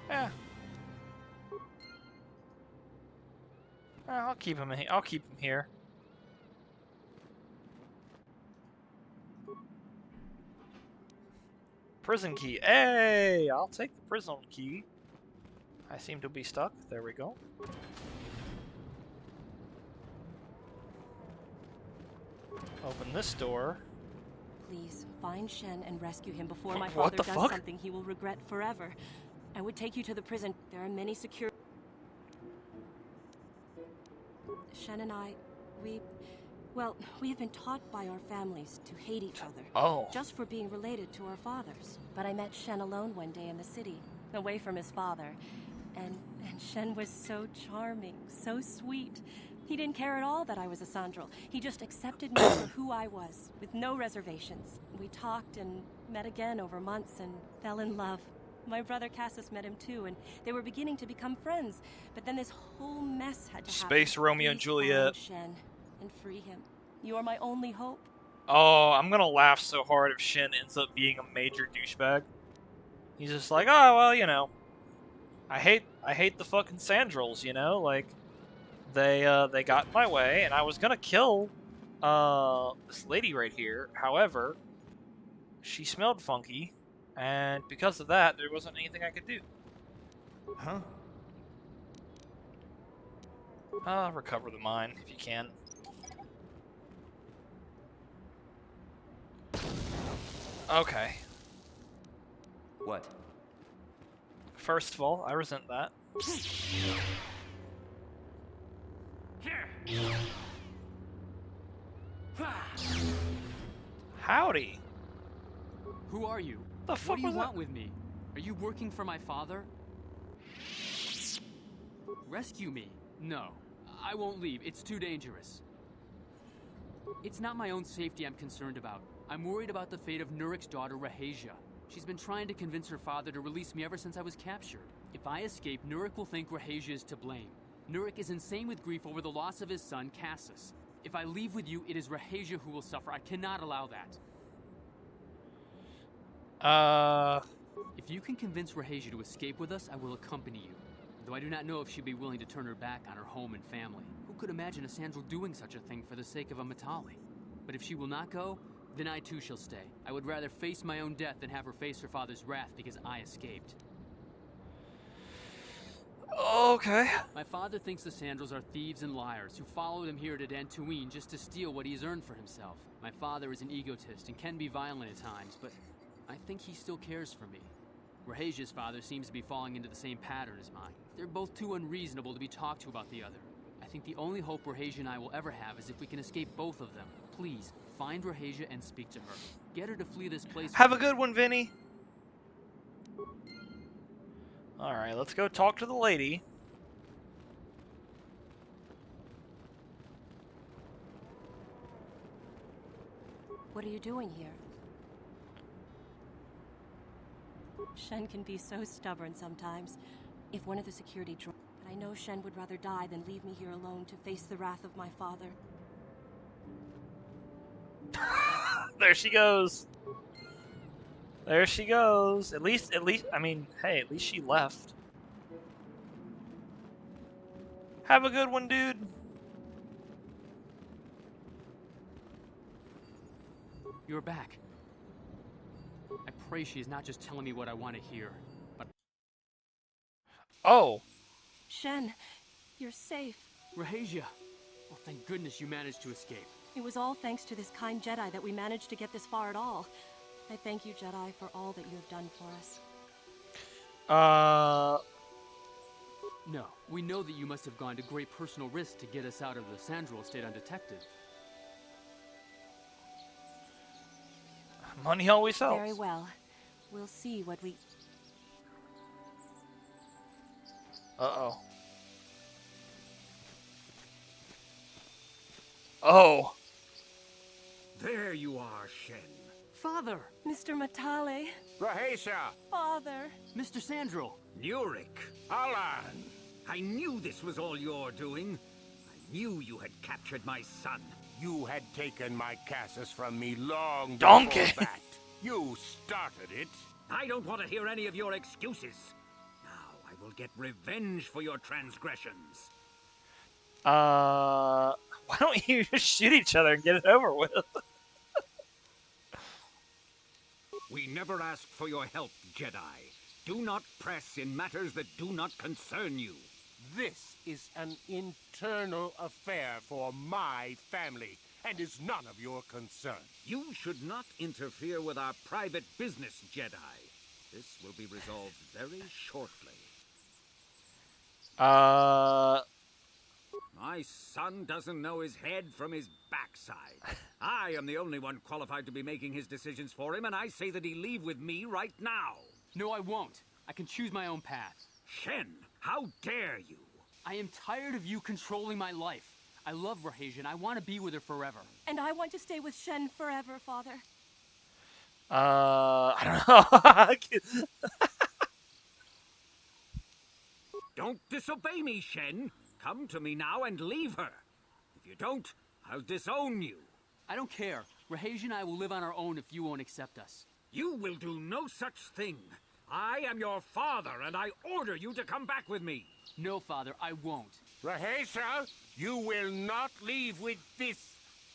Yeah. I'll keep him. I'll keep him here. Prison key. Hey, I'll take the prison key. I seem to be stuck. There we go. Open this door. Please, find Shen and rescue him before my What father the does fuck? something he will regret forever. I would take you to the prison. There are many secure... Shen and I, well, we have been taught by our families to hate each other. Oh. Just for being related to our fathers. But I met Shen alone one day in the city, away from his father. And Shen was so charming, so sweet. He didn't care at all that I was a Sandral. He just accepted me for who I was, with no reservations. We talked and met again over months and fell in love. My brother Cassius met him too, and they were beginning to become friends. But then this whole mess had to happen. Space Romeo and Please Juliet. find Shen and free him. You are my only hope. Oh, I'm gonna laugh so hard if Shin ends up being a major douchebag. He's just like, oh well, you know, I hate the fucking Sandrals, you know, like they got in my way, and I was gonna kill this lady right here. However, she smelled funky, and because of that, there wasn't anything I could do. Huh? Recover the mine if you can. Okay. What? First of all, I resent that. Howdy. Who are you? The fuck What do you was that? want with me? Are you working for my father? Rescue me? No. I won't leave. It's too dangerous. It's not my own safety I'm concerned about. I'm worried about the fate of Nurik's daughter, Rahasia. She's been trying to convince her father to release me ever since I was captured. If I escape, Nurik will think Rahasia is to blame. Nurik is insane with grief over the loss of his son, Cassius. If I leave with you, it is Rahasia who will suffer. I cannot allow that. If you can convince Rahasia to escape with us, I will accompany you. Though I do not know if she'd be willing to turn her back on her home and family. Who could imagine a Sandral doing such a thing for the sake of a Matali? But if she will not go, then I too shall stay. I would rather face my own death than have her face her father's wrath because I escaped. Okay. My father thinks the Sandrals are thieves and liars who followed him here to Dantooine just to steal what he has earned for himself. My father is an egotist and can be violent at times, but I think he still cares for me. Rahasia's father seems to be falling into the same pattern as mine. They're both too unreasonable to be talked to about the other. I I think the only hope Rahasia and I will ever have is if we can escape both of them. Please, find Rahasia and speak to her. Get her to flee this place. Have a good one, Vinny. Alright, let's go talk to the lady. What are you doing here? Shen can be so stubborn sometimes. If one of the security drones... But I know Shen would rather die than leave me here alone to face the wrath of my father. There she goes. There she goes. At least, I mean, hey, at least she left. Have a good one, dude. You're back. I pray she is not just telling me what I want to hear, but... Oh. Shen, you're safe. Rahasia! Well, thank goodness you managed to escape. It was all thanks to this kind Jedi that we managed to get this far at all. I thank you, Jedi, for all that you have done for us. No, we know that you must have gone to great personal risk to get us out of the Sandral estate undetected. Money always helps. Very well. We'll see what we... Uh-oh. Oh. There you are, Shen. Father! Mr. Matale. Rahasia! Father. Mr. Sandral! Nurik. Alan! I knew this was all your doing. I knew you had captured my son. You had taken my Cassus from me long Donkey. before that. You started it. I don't want to hear any of your excuses. Now I will get revenge for your transgressions. Why don't you just shoot each other and get it over with? We never asked for your help, Jedi. Do not press in matters that do not concern you. This is an internal affair for my family, and is none of your concern. You should not interfere with our private business, Jedi. This will be resolved very shortly. My son doesn't know his head from his backside. I am the only one qualified to be making his decisions for him, and I say that he leave with me right now. No, I won't. I can choose my own path. Shen, how dare you? I am tired of you controlling my life. I love Rahasia and I want to be with her forever. And I want to stay with Shen forever, Father. I don't know. Don't disobey me, Shen. Come to me now and leave her. If you don't, I'll disown you. I don't care. Rahasia and I will live on our own if you won't accept us. You will do no such thing. I am your father, and I order you to come back with me. No, Father, I won't. Rahasia, you will not leave with this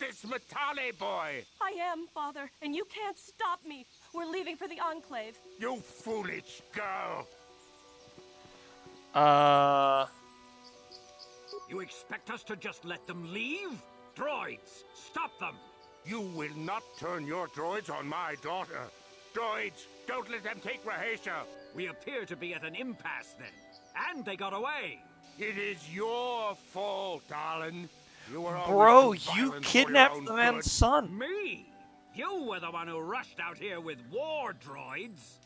Matale boy. I am, Father, and you can't stop me. We're leaving for the Enclave. You foolish girl. You expect us to just let them leave? Droids, stop them! You will not turn your droids on my daughter. Droids, don't let them take Rahasia. We appear to be at an impasse then. And they got away. It is your fault, darling. You were Bro, always too you violent for kidnapped your the own man's good. son. Me? You were the one who rushed out here with war droids.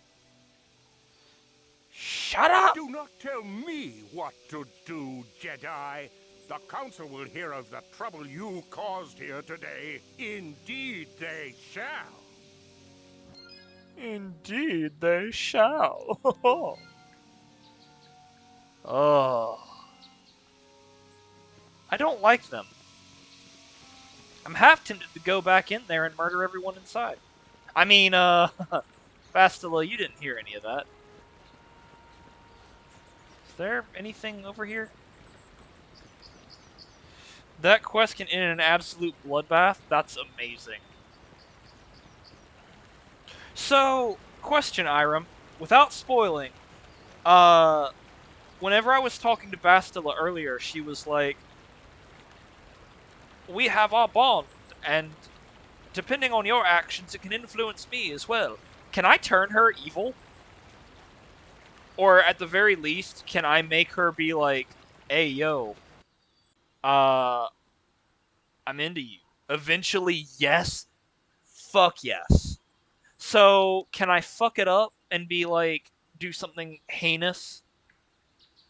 Shut up! Do not tell me what to do, Jedi. The Council will hear of the trouble you caused here today. Indeed they shall. Indeed they shall. Oh. I don't like them. I'm half tempted to go back in there and murder everyone inside. I mean, Bastila, you didn't hear any of that. Is there anything over here? That quest can end in an absolute bloodbath? That's amazing. So, question, Irem. Without spoiling, whenever I was talking to Bastila earlier, she was like, we have our bond, and depending on your actions, it can influence me as well. Can I turn her evil? Or at the very least, can I make her be like, hey, yo, I'm into you. Eventually, yes. Fuck yes. So, can I fuck it up and be like, do something heinous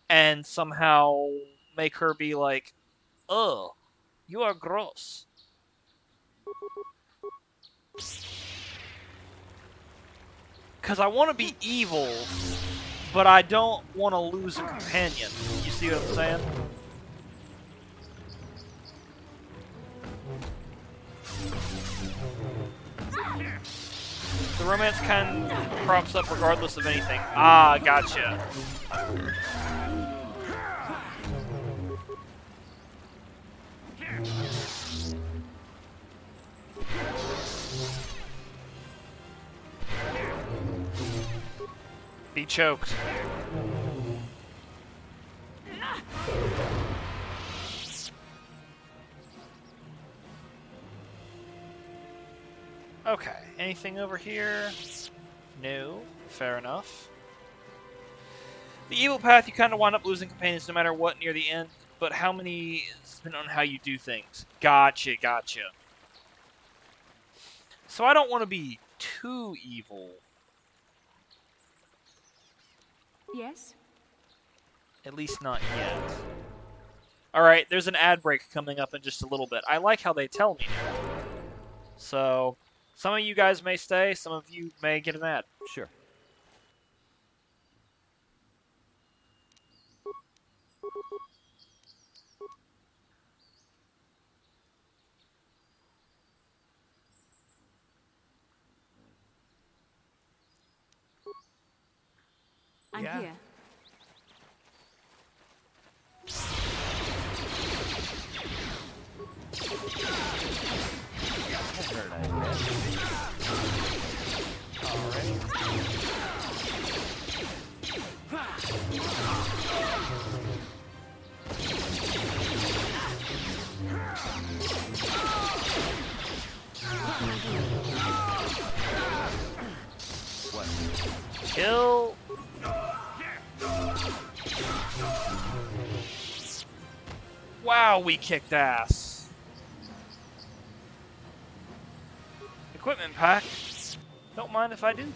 and somehow make her be like, oh, you are gross? Because I want to be evil, but I don't want to lose a companion. You see what I'm saying? The romance kind of crops up regardless of anything. Ah, gotcha. Be choked. Okay, anything over here? No, fair enough. The evil path, you kind of wind up losing companions no matter what near the end, but how many is depending on how you do things. Gotcha, gotcha. So I don't want to be too evil. Yes? At least not yet. Alright, there's an ad break coming up in just a little bit. I like how they tell me now. So, some of you guys may stay, some of you may get an ad. Sure. I'm here. That hurt, I bet. What? Kill. Wow, we kicked ass. Equipment pack. Don't mind if I do.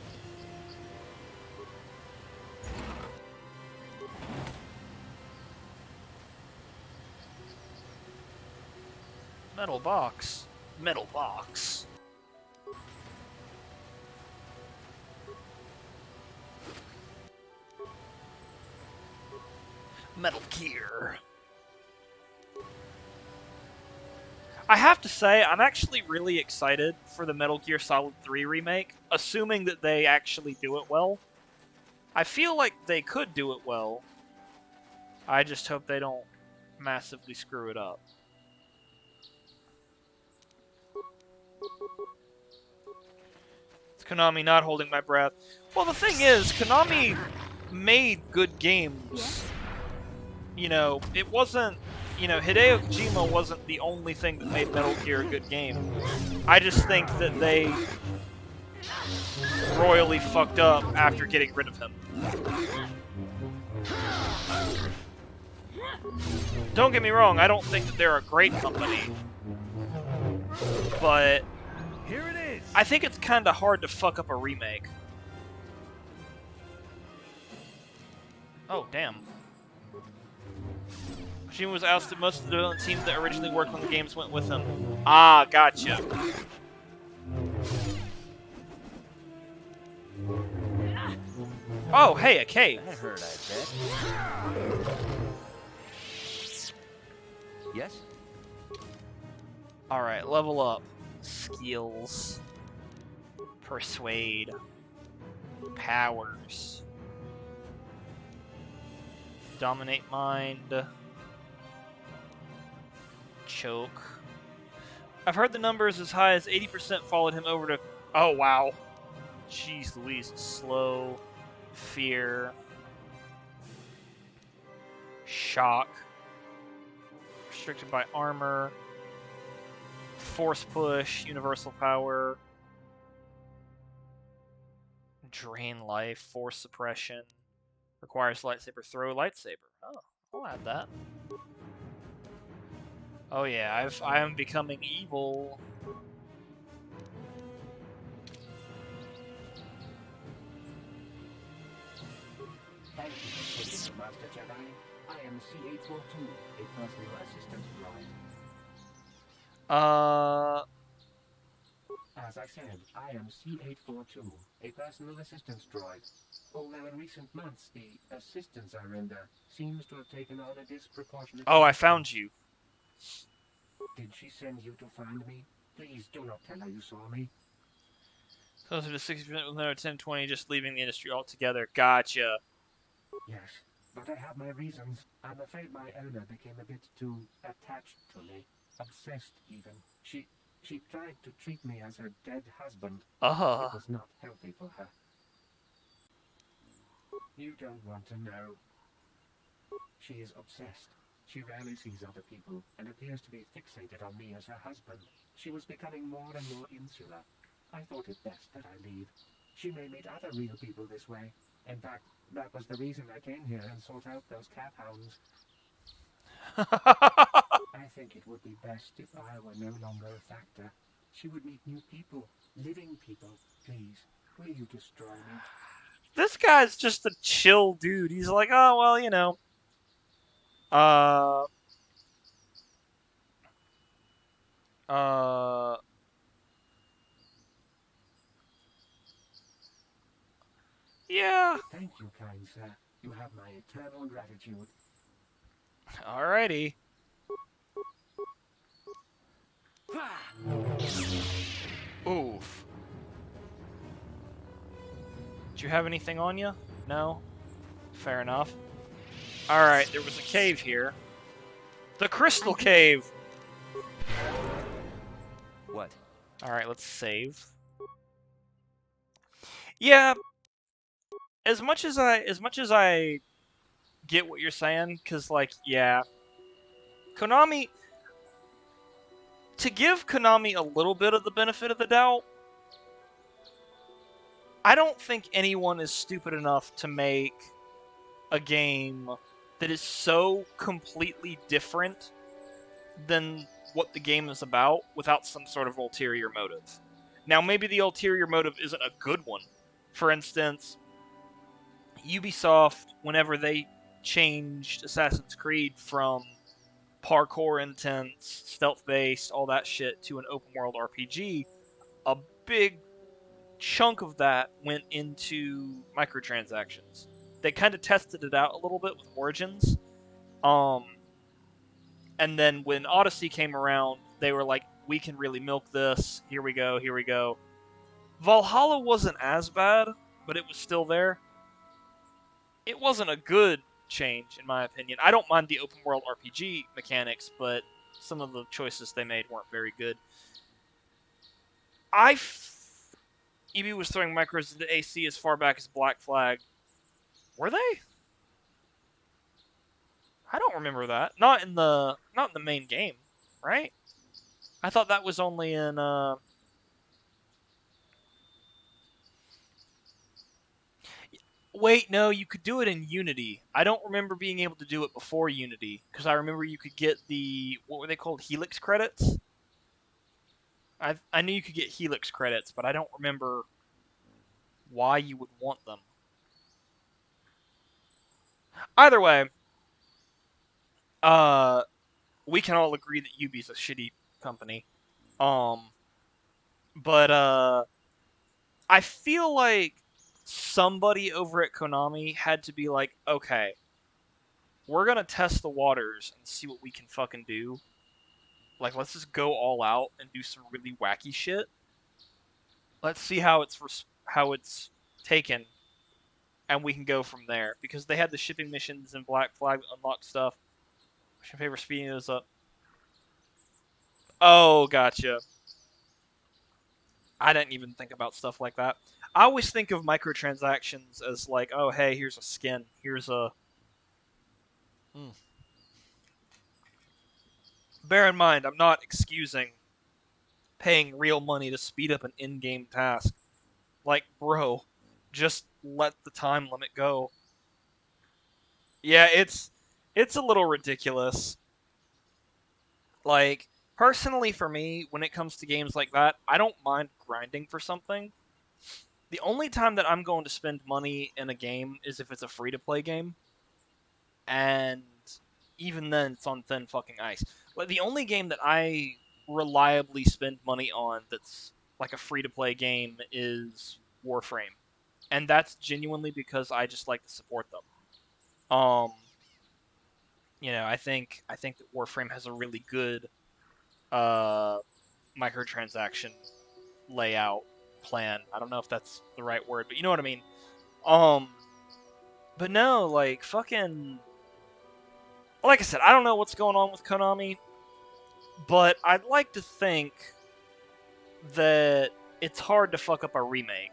Metal box. Metal box. Metal Gear. I have to say, I'm actually really excited for the Metal Gear Solid 3 remake, assuming that they actually do it well. I feel like they could do it well. I just hope they don't massively screw it up. It's Konami not holding my breath. Well, the thing is, Konami made good games. Yes? You know, it wasn't... You know, Hideo Kojima wasn't the only thing that made Metal Gear a good game. I just think that they royally fucked up after getting rid of him. Don't get me wrong, I don't think that they're a great company. But Here it is. I think it's kind of hard to fuck up a remake. Oh, damn. Kojima was ousted. Most of the development teams that originally worked on the games went with him. Ah, gotcha. Oh, hey, a cave. That hurt, I bet. Yes? Alright, level up. Skills. Persuade. Powers. Dominate mind. Choke. I've heard the numbers as high as 80% followed him over to... Oh, wow. Jeez Louise. Slow. Fear. Shock. Restricted by armor. Force push. Universal power. Drain life. Force suppression. Requires lightsaber throw. Lightsaber. Oh, I'll add that. Oh yeah, I am becoming evil. Thank you for switching the Master Jedi. I am C842, a personal assistant droid. Uh, As I said, I am C842, a personal assistance droid. Although in recent months, the assistance I render seems to have taken on a disproportionate oh, I found significance. you. Did she send you to find me? Please do not tell her you saw me. Closer to 60% with another 10-20, just leaving the industry altogether. Gotcha. Yes, but I have my reasons. I'm afraid my owner became a bit too attached to me. Obsessed, even. She tried to treat me as her dead husband. It was not healthy for her. You don't want to know. She is obsessed. She rarely sees other people and appears to be fixated on me as her husband. She was becoming more and more insular. I thought it best that I leave. She may meet other real people this way. In fact, that was the reason I came here and sought out those cat hounds. I think it would be best if I were no longer a factor. She would meet new people, living people. Please, will you destroy me? This guy's just a chill dude. He's like, oh well, you know. Uh, uh, yeah. Thank you, kind sir. You have my eternal gratitude. Alrighty. Oof. Do you have anything on you? No? Fair enough. Alright, there was a cave here. The Crystal Cave! What? Alright, let's save. Yeah, as much as I get what you're saying, cause like, yeah. Konami, to give Konami a little bit of the benefit of the doubt, I don't think anyone is stupid enough to make a game that is so completely different than what the game is about without some sort of ulterior motive. Now, maybe the ulterior motive isn't a good one. For instance, Ubisoft, whenever they changed Assassin's Creed from parkour intense, stealth based, all that shit to an open world RPG, a big chunk of that went into microtransactions. They kind of tested it out a little bit with Origins. Um, and then when Odyssey came around, they were like, we can really milk this. Here we go, here we go. Valhalla wasn't as bad, but it was still there. It wasn't a good change, in my opinion. I don't mind the open world RPG mechanics, but some of the choices they made weren't very good. EB was throwing micros into AC as far back as Black Flag. Were they? I don't remember that. Not in the main game, right? I thought that was only in Wait, no, you could do it in Unity. I don't remember being able to do it before Unity because I remember you could get the what were they called? Helix credits. I knew you could get Helix credits, but I don't remember why you would want them. Either way, uh, we can all agree that Ubi's a shitty company. Um, but I feel like somebody over at Konami had to be like, okay, we're gonna test the waters and see what we can fucking do. Like, let's just go all out and do some really wacky shit. Let's see how it's taken, and we can go from there. Because they had the shipping missions and Black Flag unlock stuff. What's your favorite speeding those up? Oh, gotcha. I didn't even think about stuff like that. I always think of microtransactions as like, oh, hey, here's a skin. Here's a. Hmm. Bear in mind, I'm not excusing paying real money to speed up an in-game task. Like, bro, just let the time limit go. Yeah, it's a little ridiculous. Like, personally for me, when it comes to games like that, I don't mind grinding for something. The only time that I'm going to spend money in a game is if it's a free-to-play game, and even then, it's on thin fucking ice. Like, the only game that I reliably spend money on that's like a free-to-play game is Warframe, and that's genuinely because I just like to support them. I think that Warframe has a really good uh microtransaction layout plan. I don't know if that's the right word, but you know what I mean. Um, but no, like fucking, like I said, I don't know what's going on with Konami, but I'd like to think that it's hard to fuck up a remake.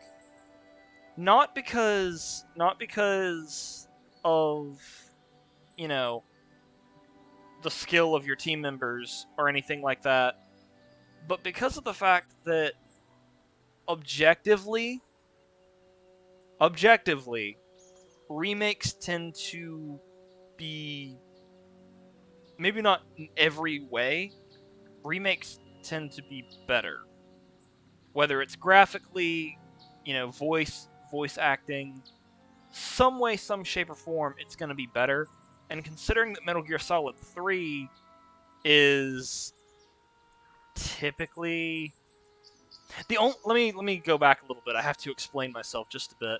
Not because of, you know, the skill of your team members or anything like that, but because of the fact that objectively, objectively, remakes tend to be, maybe not in every way, remakes tend to be better. Whether it's graphically, voice acting, some way, some shape or form, it's going to be better. And considering that Metal Gear Solid 3 is typically let me go back a little bit. I have to explain myself just a bit.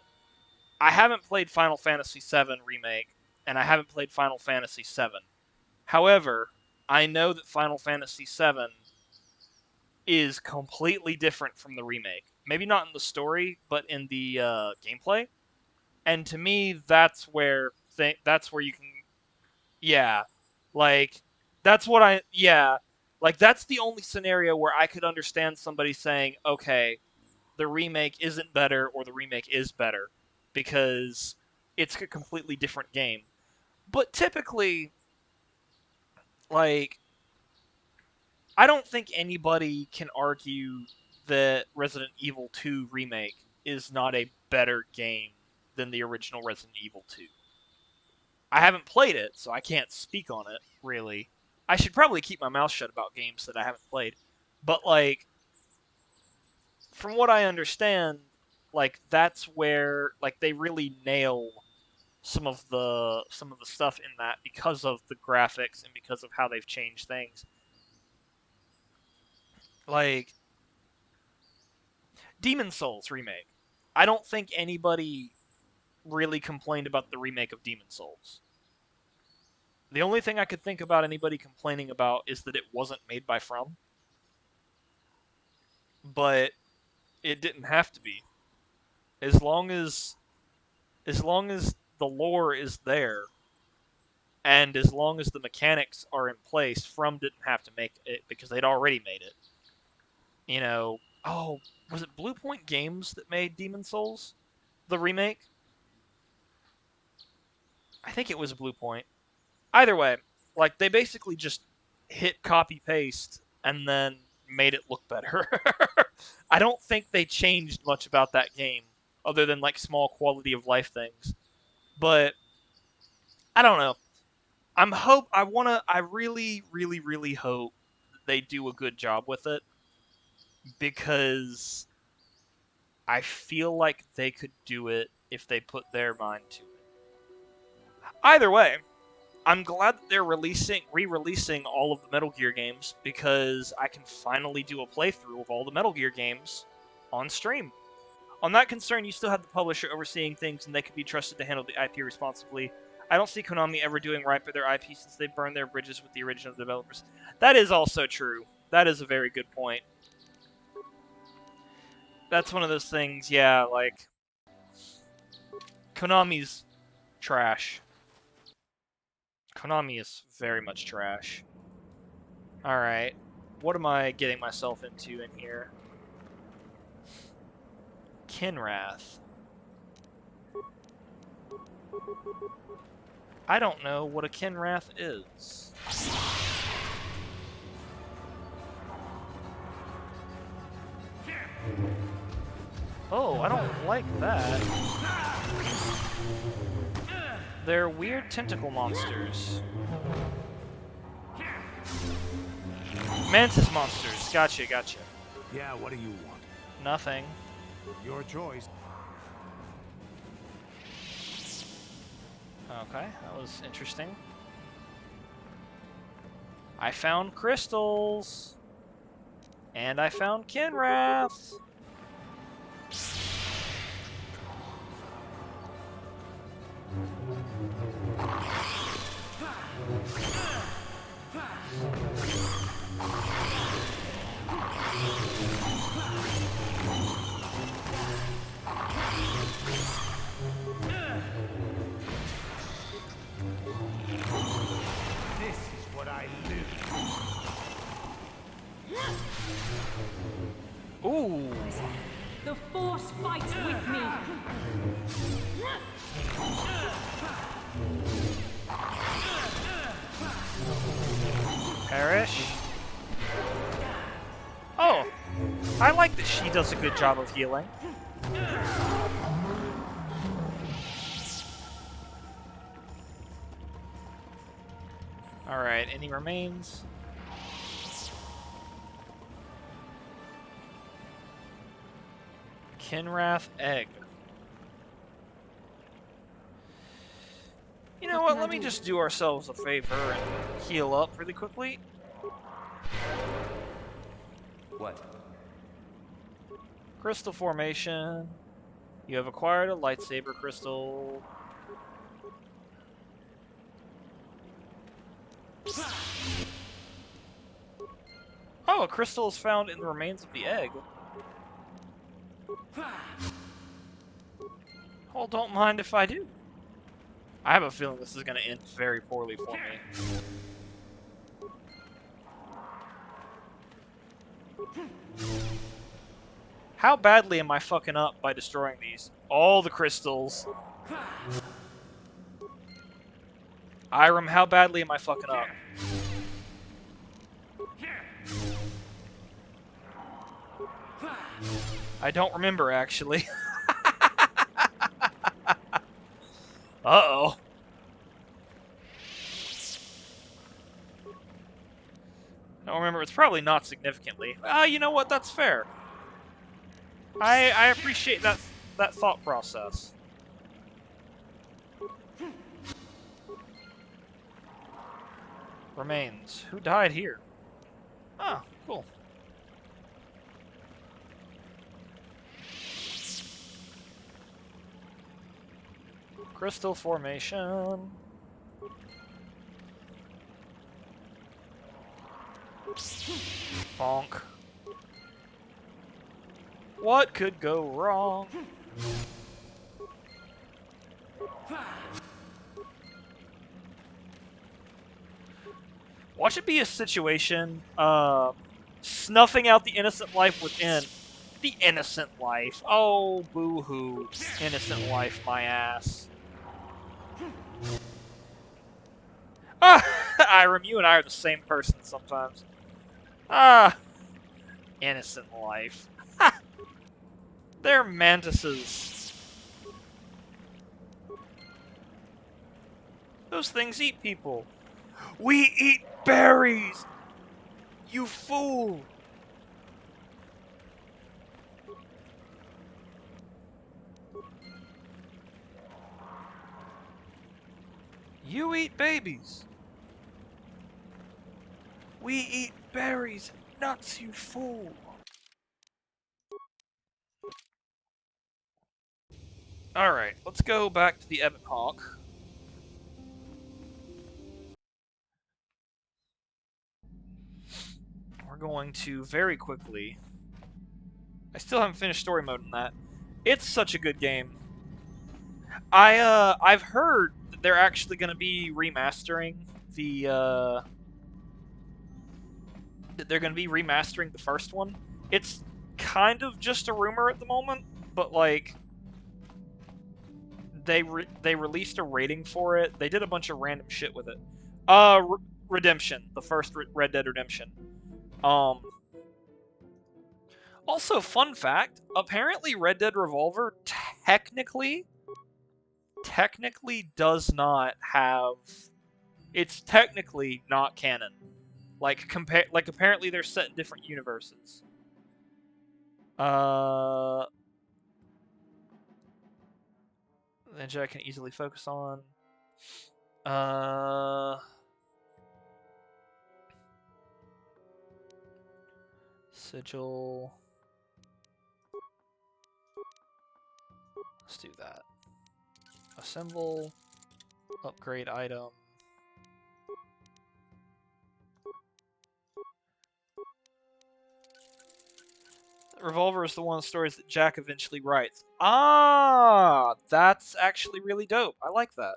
I haven't played Final Fantasy VII Remake, and I haven't played Final Fantasy VII. However, I know that Final Fantasy VII is completely different from the remake. Maybe not in the story, but in the gameplay. And to me, that's where you can, yeah, like that's the only scenario where I could understand somebody saying, okay, the remake isn't better or the remake is better because it's a completely different game. But typically, like, I don't think anybody can argue that Resident Evil 2 Remake is not a better game than the original Resident Evil 2. I haven't played it, so I can't speak on it, really. I should probably keep my mouth shut about games that I haven't played. But, like, from what I understand, like, that's where, like, they really nail some of the stuff in that because of the graphics and because of how they've changed things. Like, Demon Souls remake. I don't think anybody really complained about the remake of Demon Souls. The only thing I could think about anybody complaining about is that it wasn't made by From, but it didn't have to be. As long as the lore is there and as long as the mechanics are in place, From didn't have to make it because they'd already made it. Oh, was it Blue Point Games that made Demon Souls? The remake? I think it was Blue Point. Either way, like they basically just hit copy paste and then made it look better. I don't think they changed much about that game other than like small quality of life things. But I don't know. I really really really hope they do a good job with it because I feel like they could do it if they put their mind to it. Either way, I'm glad that they're re-releasing all of the Metal Gear games because I can finally do a playthrough of all the Metal Gear games on stream. On that concern, you still have the publisher overseeing things and they can be trusted to handle the IP responsibly. I don't see Konami ever doing right by their IP since they burned their bridges with the original developers. That is also true. That is a very good point. That's one of those things, yeah, like Konami's trash. Konami is very much trash. Alright. What am I getting myself into in here? Kinrath. I don't know what a Kinrath is. Oh, I don't like that. They're weird tentacle monsters. Mantis monsters. Gotcha, gotcha. Yeah, what do you want? Nothing. Your choice. Okay, that was interesting. I found crystals. And I found Kinrath. This is what I live for. Ooh. The Force fights with me! Perish. Oh, I like that she does a good job of healing. Alright, any remains? Kinrath egg. You know what, let me just do ourselves a favor and heal up really quickly. What? Crystal formation. You have acquired a lightsaber crystal. Oh, a crystal is found in the remains of the egg. Oh, don't mind if I do. I have a feeling this is going to end very poorly for me. How badly am I fucking up by destroying these? All the crystals. Irem, how badly am I fucking up? I don't remember, actually. Uh-oh. I don't remember. It's probably not significantly. You know what? That's fair. I appreciate that thought process. Remains. Who died here? Oh, cool. Crystal formation. Bonk. What could go wrong? Watch it be a situation, snuffing out the innocent life within. The innocent life. Oh, boo-hoo. Innocent life, my ass. Ah, Irem, you and I are the same person sometimes. Ah, innocent life. Ha! They're mantises. Those things eat people. We eat berries! You fool! You eat babies. We eat berries, nuts, you fool. Alright, let's go back to the Ebon Hawk. We're going to very quickly. I still haven't finished story mode in that. It's such a good game. I've heard that they're actually going to be remastering the they're going to be remastering the first one. It's kind of just a rumor at the moment, but like they released a rating for it. They did a bunch of random shit with it. Redemption, the first Red Dead Redemption. Also, fun fact, apparently Red Dead Revolver technically does not have... It's technically not canon. Like apparently they're set in different universes. That I can easily focus on. Sigil. Let's do that. Assemble. Upgrade item. Revolver is the one of the stories that Jack eventually writes. Ah, that's actually really dope. I like that.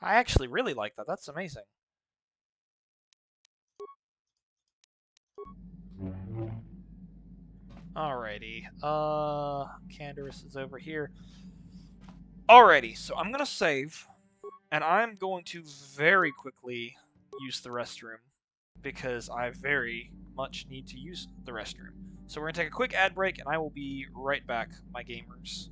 I actually really like that. That's amazing. Alrighty. Canderous is over here. Alrighty, so I'm gonna save, and I'm going to very quickly use the restroom because I very much need to use the restroom. So we're gonna take a quick ad break, and I will be right back, my gamers.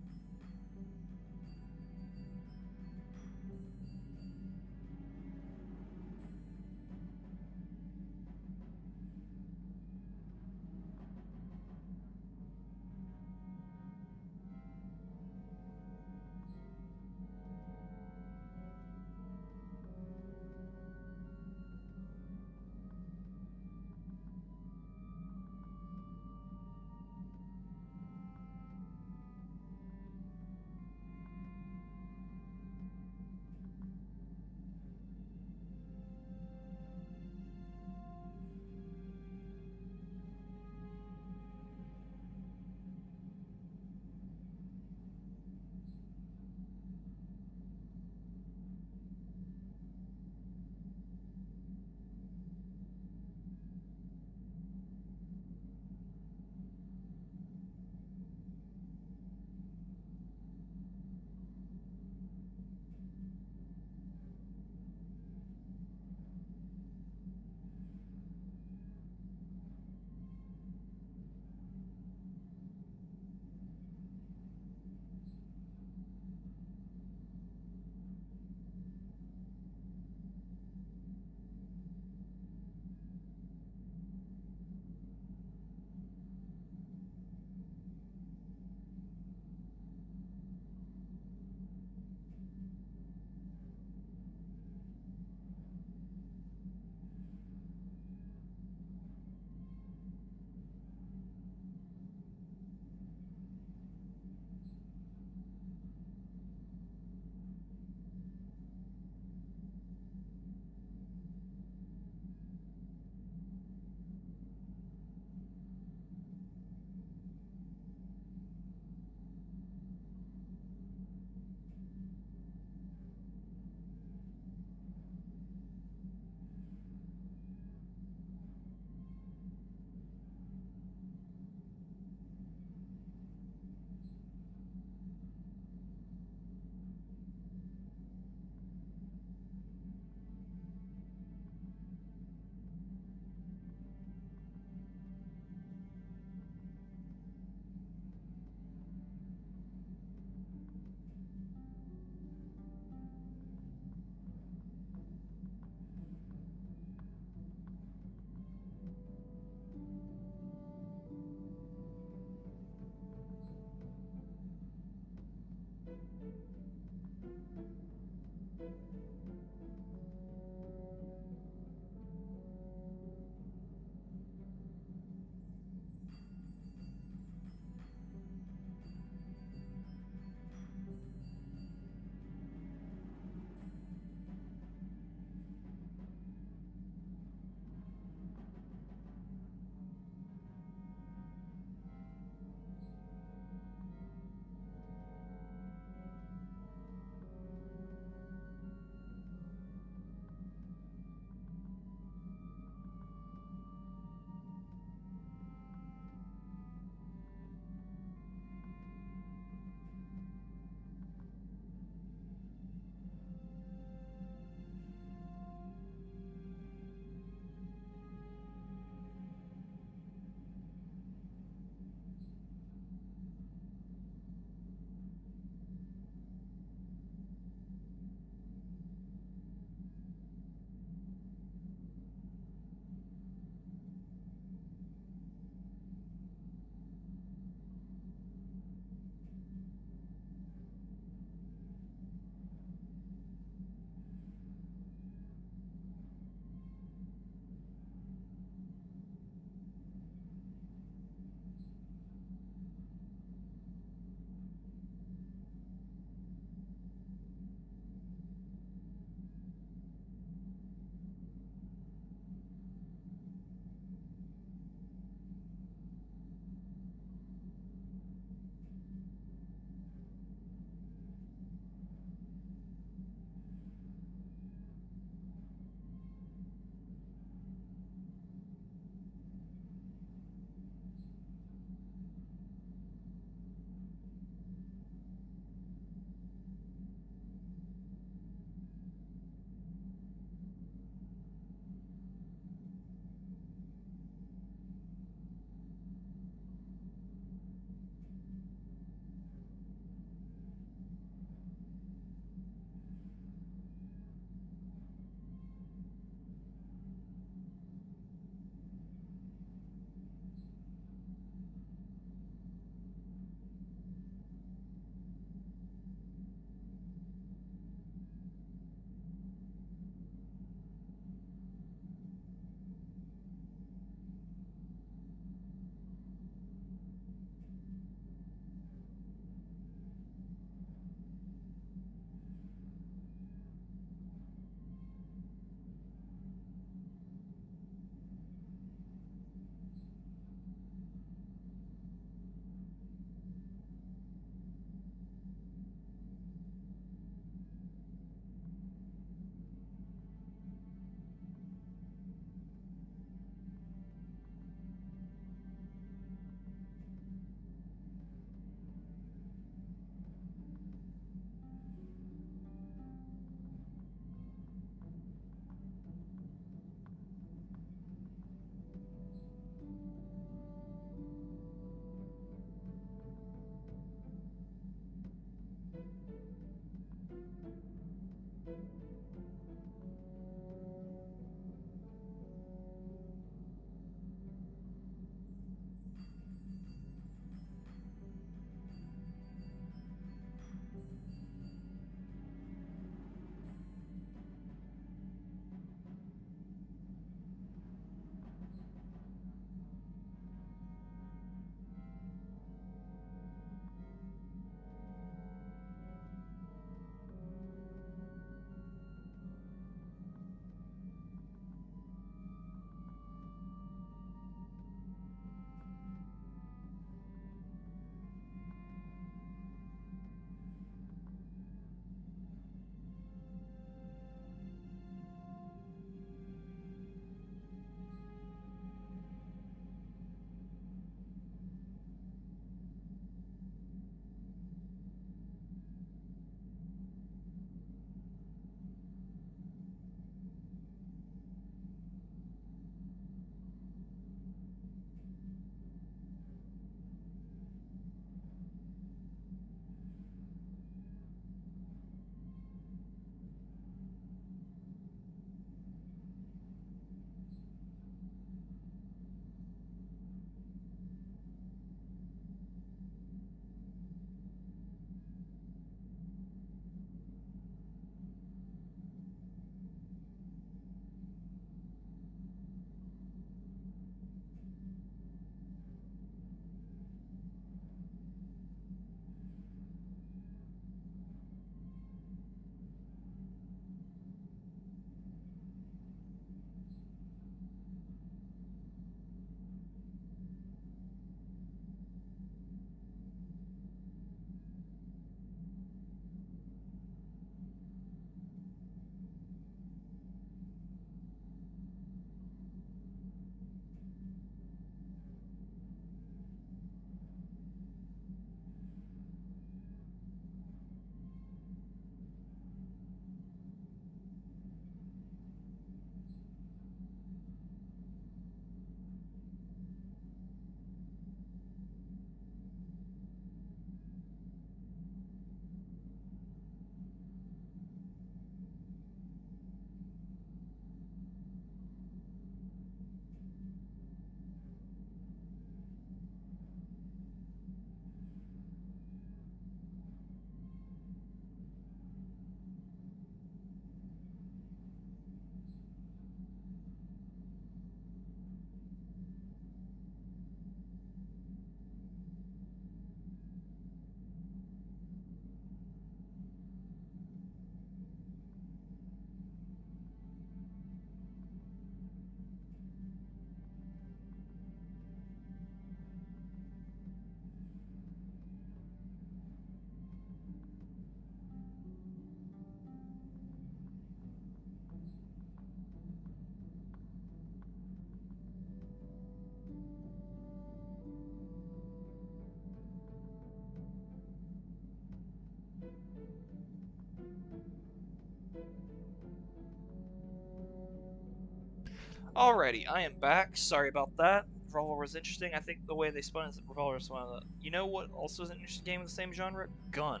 Alrighty, I am back. Sorry about that. Revolver was interesting. I think the way they spun it, Revolver is one of the... You know what also is an interesting game of the same genre? Gun.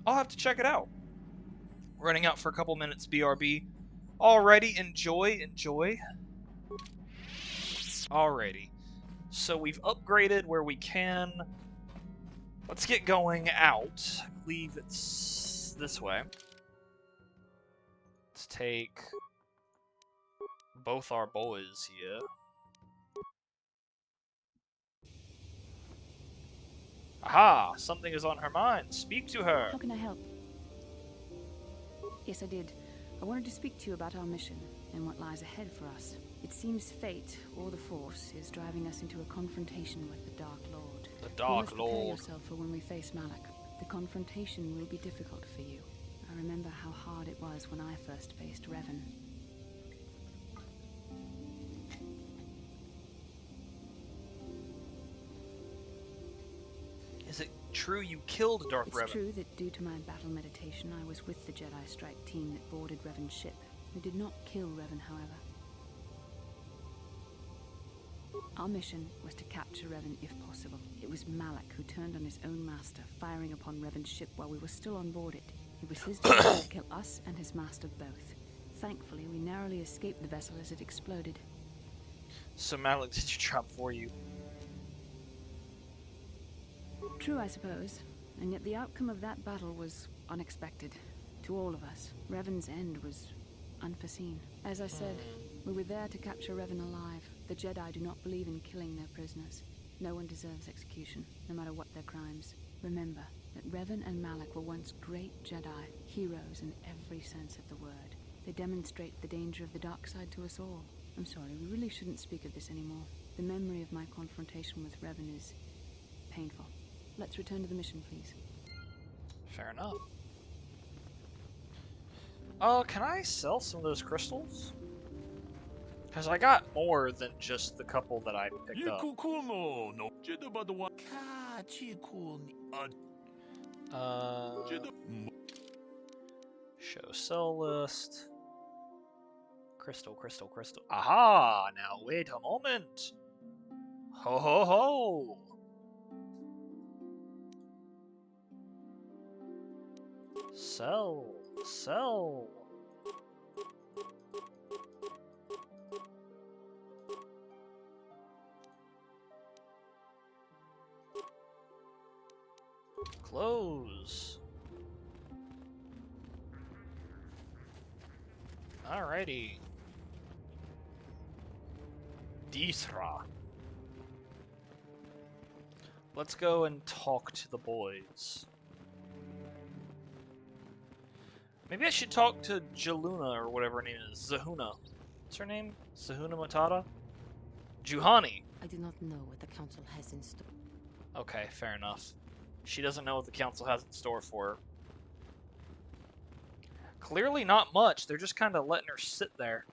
I'll have to check it out. Running out for a couple minutes, BRB. Alrighty, enjoy. Alrighty. So we've upgraded where we can. Let's get going out. I believe it's this way. Let's take both our boys here. Aha! Something is on her mind. Speak to her. How can I help? Yes, I did. I wanted to speak to you about our mission and what lies ahead for us. It seems fate, or the Force, is driving us into a confrontation with the Dark Lord. The Dark you must Lord. prepare yourself for when we face Malak. The confrontation will be difficult for you. I remember how hard it was when I first faced Revan. Is it true you killed Darth Revan? It's true that due to my battle meditation, I was with the Jedi strike team that boarded Revan's ship. We did not kill Revan, however. Our mission was to capture Revan if possible. It was Malak who turned on his own master, firing upon Revan's ship while we were still on board it. It was his decision to kill us and his master both. Thankfully, we narrowly escaped the vessel as it exploded. So Malak did your job for you. True, I suppose. And yet the outcome of that battle was unexpected. To all of us. Revan's end was unforeseen. As I said, we were there to capture Revan alive. The Jedi do not believe in killing their prisoners. No one deserves execution, no matter what their crimes. Remember that Revan and Malak were once great Jedi, heroes in every sense of the word. They demonstrate the danger of the dark side to us all. I'm sorry, we really shouldn't speak of this anymore. The memory of my confrontation with Revan is painful. Let's return to the mission, please. Fair enough. Can I sell some of those crystals? Because I got more than just the couple that I picked up. Show sell list. Crystal. Aha! Now wait a moment. Ho ho ho! Sell. Close. Alrighty. Disra. Let's go and talk to the boys. Maybe I should talk to Jaluna or whatever her name is. Zahuna. What's her name? Zahuna Matata? Juhani. I do not know what the council has in store. Okay, fair enough. She doesn't know what the council has in store for her. Clearly not much. They're just kind of letting her sit there.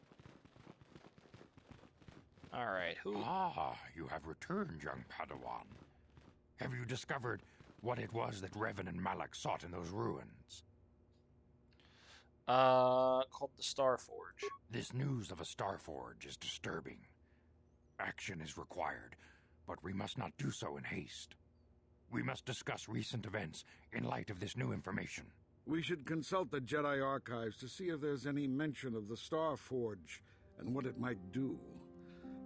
Alright, who... Ah, you have returned, young Padawan. Have you discovered what it was that Revan and Malak sought in those ruins? Called the Starforge. This news of a Starforge is disturbing. Action is required, but we must not do so in haste. We must discuss recent events in light of this new information. We should consult the Jedi archives to see if there's any mention of the Starforge and what it might do.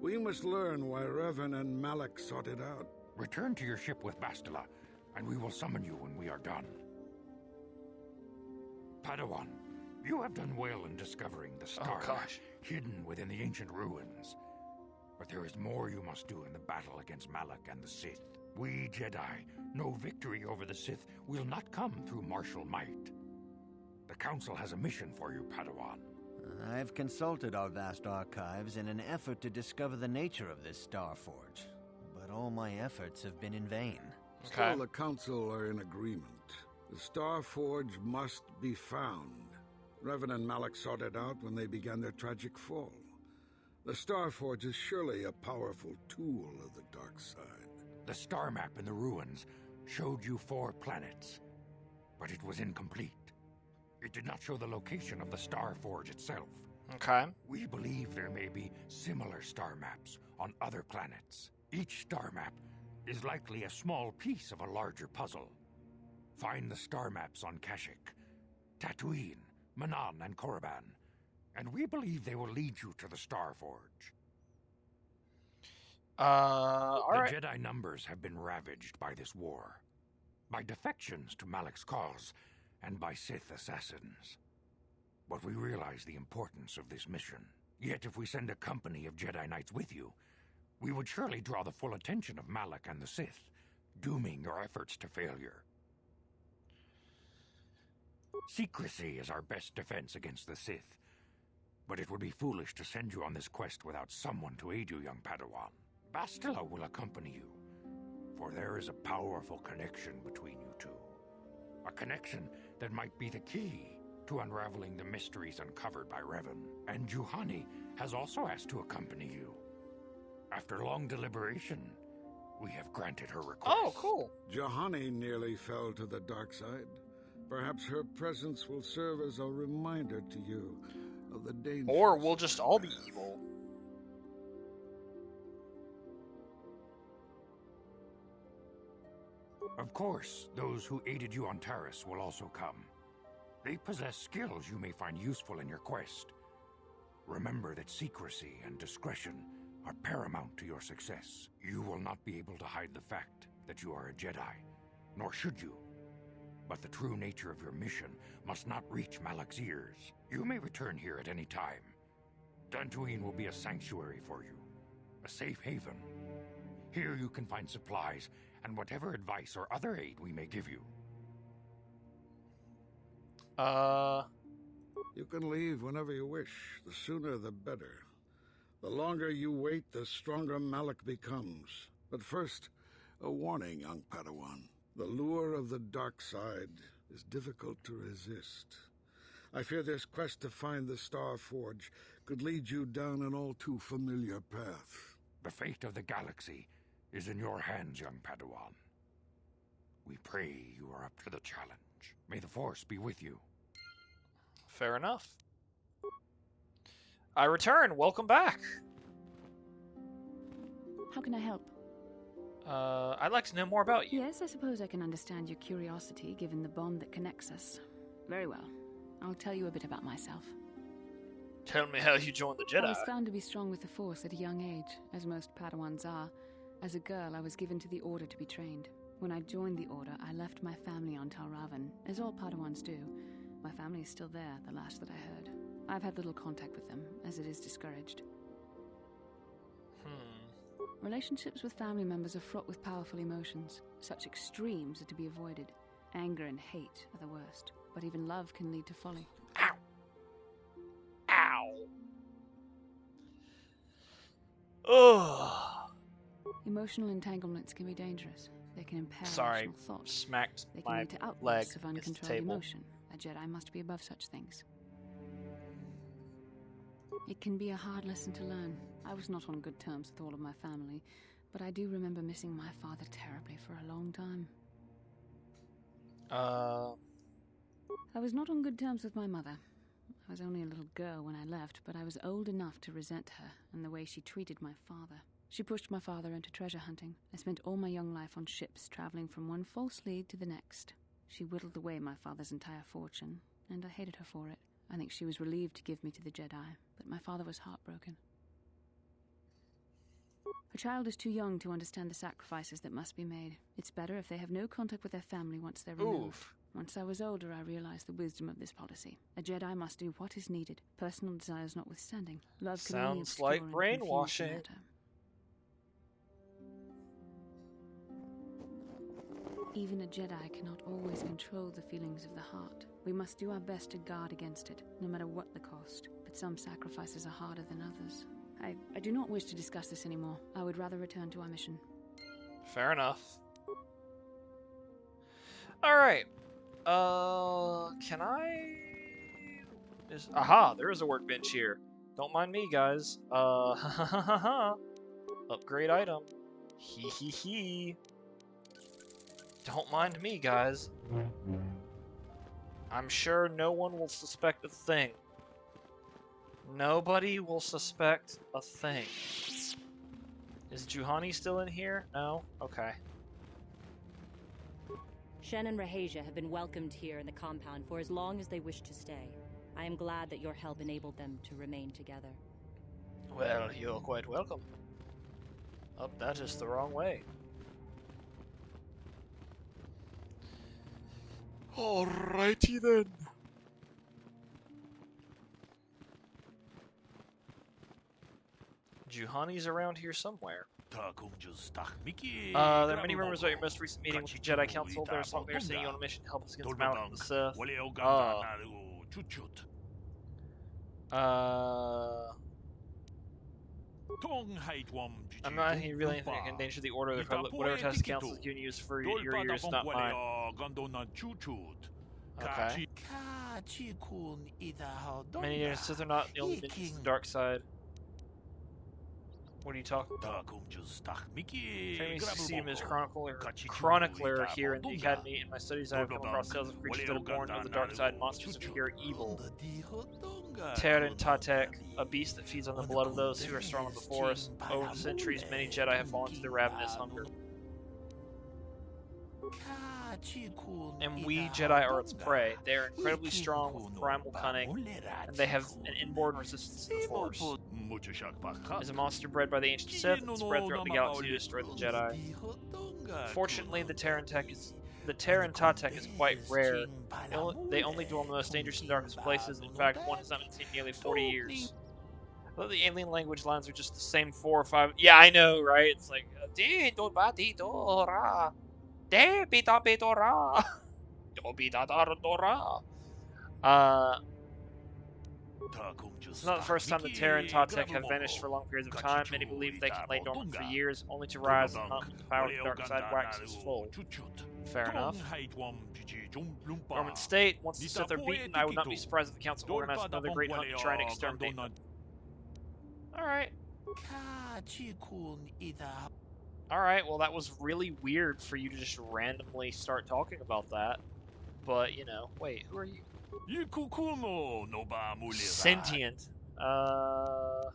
We must learn why Revan and Malak sought it out. Return to your ship with Bastila, and we will summon you when we are done. Padawan, you have done well in discovering the star hidden within the ancient ruins. But there is more you must do in the battle against Malak and the Sith. We Jedi know victory over the Sith will not come through martial might. The Council has a mission for you, Padawan. I've consulted our vast archives in an effort to discover the nature of this Starforge, but all my efforts have been in vain. Still, the Council are in agreement. The Starforge must be found. Revan and Malak sought it out when they began their tragic fall. The Starforge is surely a powerful tool of the dark side. The star map in the ruins showed you 4 planets, but it was incomplete. It did not show the location of the Starforge itself. Okay. We believe there may be similar star maps on other planets. Each star map is likely a small piece of a larger puzzle. Find the star maps on Kashyyyk, Tatooine, Manan, and Korriban, and we believe they will lead you to the Star Forge. Alright. The Jedi numbers have been ravaged by this war, by defections to Malak's cause, and by Sith assassins. But we realize the importance of this mission. Yet if we send a company of Jedi Knights with you, we would surely draw the full attention of Malak and the Sith, dooming your efforts to failure. Secrecy is our best defense against the Sith, but it would be foolish to send you on this quest without someone to aid you, young Padawan. Bastila will accompany you, for there is a powerful connection between you two. A connection that might be the key to unraveling the mysteries uncovered by Revan. And Juhani has also asked to accompany you. After long deliberation, we have granted her request. Oh, cool. Juhani nearly fell to the dark side. Perhaps her presence will serve as a reminder to you of the danger. Or we'll just all be evil. Of course, those who aided you on Taris will also come. They possess skills you may find useful in your quest. Remember that secrecy and discretion are paramount to your success. You will not be able to hide the fact that you are a Jedi, nor should you. But the true nature of your mission must not reach Malak's ears. You may return here at any time. Dantooine will be a sanctuary for you, a safe haven. Here you can find supplies and whatever advice or other aid we may give you. You can leave whenever you wish. The sooner the better. The longer you wait, the stronger Malak becomes. But first, a warning, young Padawan. The lure of the dark side is difficult to resist. I fear this quest to find the Star Forge could lead you down an all too familiar path. The fate of the galaxy is in your hands, young Padawan. We pray you are up to the challenge. May the Force be with you. Fair enough. I return. Welcome back. How can I help? I'd like to know more about you. Yes, I suppose I can understand your curiosity, given the bond that connects us. Very well. I'll tell you a bit about myself. Tell me how you joined the Jedi. I was found to be strong with the Force at a young age, as most Padawans are. As a girl, I was given to the Order to be trained. When I joined the Order, I left my family on Tal Ravan, as all Padawans do. My family is still there, the last that I heard. I've had little contact with them, as it is discouraged. Relationships with family members are fraught with powerful emotions. Such extremes are to be avoided. Anger and hate are the worst, but even love can lead to folly. Ow! Ow! Oh! Emotional entanglements can be dangerous. They can impair Sorry, rational thought. smacked They can my lead to leg outbursts of against the uncontrolled table. emotion. A Jedi must be above such things. It can be a hard lesson to learn. I was not on good terms with all of my family, but I do remember missing my father terribly for a long time. I was not on good terms with my mother. I was only a little girl when I left, but I was old enough to resent her and the way she treated my father. She pushed my father into treasure hunting. I spent all my young life on ships, traveling from one false lead to the next. She whittled away my father's entire fortune, and I hated her for it. I think she was relieved to give me to the Jedi, but my father was heartbroken. A child is too young to understand the sacrifices that must be made. It's better if they have no contact with their family once they're removed. Once I was older, I realized the wisdom of this policy. A Jedi must do what is needed, personal desires notwithstanding. Love can only Sounds obscure like and confuse the brainwashing. matter. Even a Jedi cannot always control the feelings of the heart. We must do our best to guard against it, no matter what the cost. But some sacrifices are harder than others. I do not wish to discuss this anymore. I would rather return to our mission. Fair enough. Alright. Can I... Aha, there is a workbench here. Don't mind me, guys. Upgrade item. Hee hee hee. Don't mind me, guys. I'm sure no one will suspect a thing. Nobody will suspect a thing. Is Juhani still in here? No? Okay. Shen and Rahasia have been welcomed here in the compound for as long as they wish to stay. I am glad that your help enabled them to remain together. Well, you're quite welcome. Oh, that is the wrong way. Alrighty then. Juhani's around here somewhere. There are many rumors about your most recent meeting with the Jedi Council. There's something they're saying you on a mission to help us against Malak and the Sith. I'm not really anything that can endanger the order of the Republic. Whatever task the Council is giving you is for your ears, not mine. Okay. Many Sith are not the only minions to the dark side. What are you talking about? Famous see him as chronicler here in the Academy. In my studies, I have come across tales of creatures that are born of the dark side, monsters of pure evil. Terran Tatek, a beast that feeds on the blood of those who are stronger before us. Over the centuries, many Jedi have fallen to their ravenous hunger. And we Jedi are its prey. They are incredibly strong with primal cunning, and they have an inborn resistance to the Force. Is a monster bred by the ancient Sith and spread throughout the galaxy to destroy the Jedi. Fortunately, the Terran Tatek is quite rare. They only dwell in the most dangerous and darkest places. In fact, one has not been seen in nearly 40 years. I thought the alien language lines are just the same 4 or 5. Yeah, I know, right? It's like it's not the first time the Terran Tatek have vanished for long periods of time. Many believe they can lay dormant for years, only to rise and hunt when the power of the dark side waxes full. Fair enough. Dormant state. Once the Sith are beaten, I would not be surprised if the Council organized another great hunt to try and exterminate them. Alright. Alright, well that was really weird for you to just randomly start talking about that. But, you know, wait, who are you? Sentient. Oh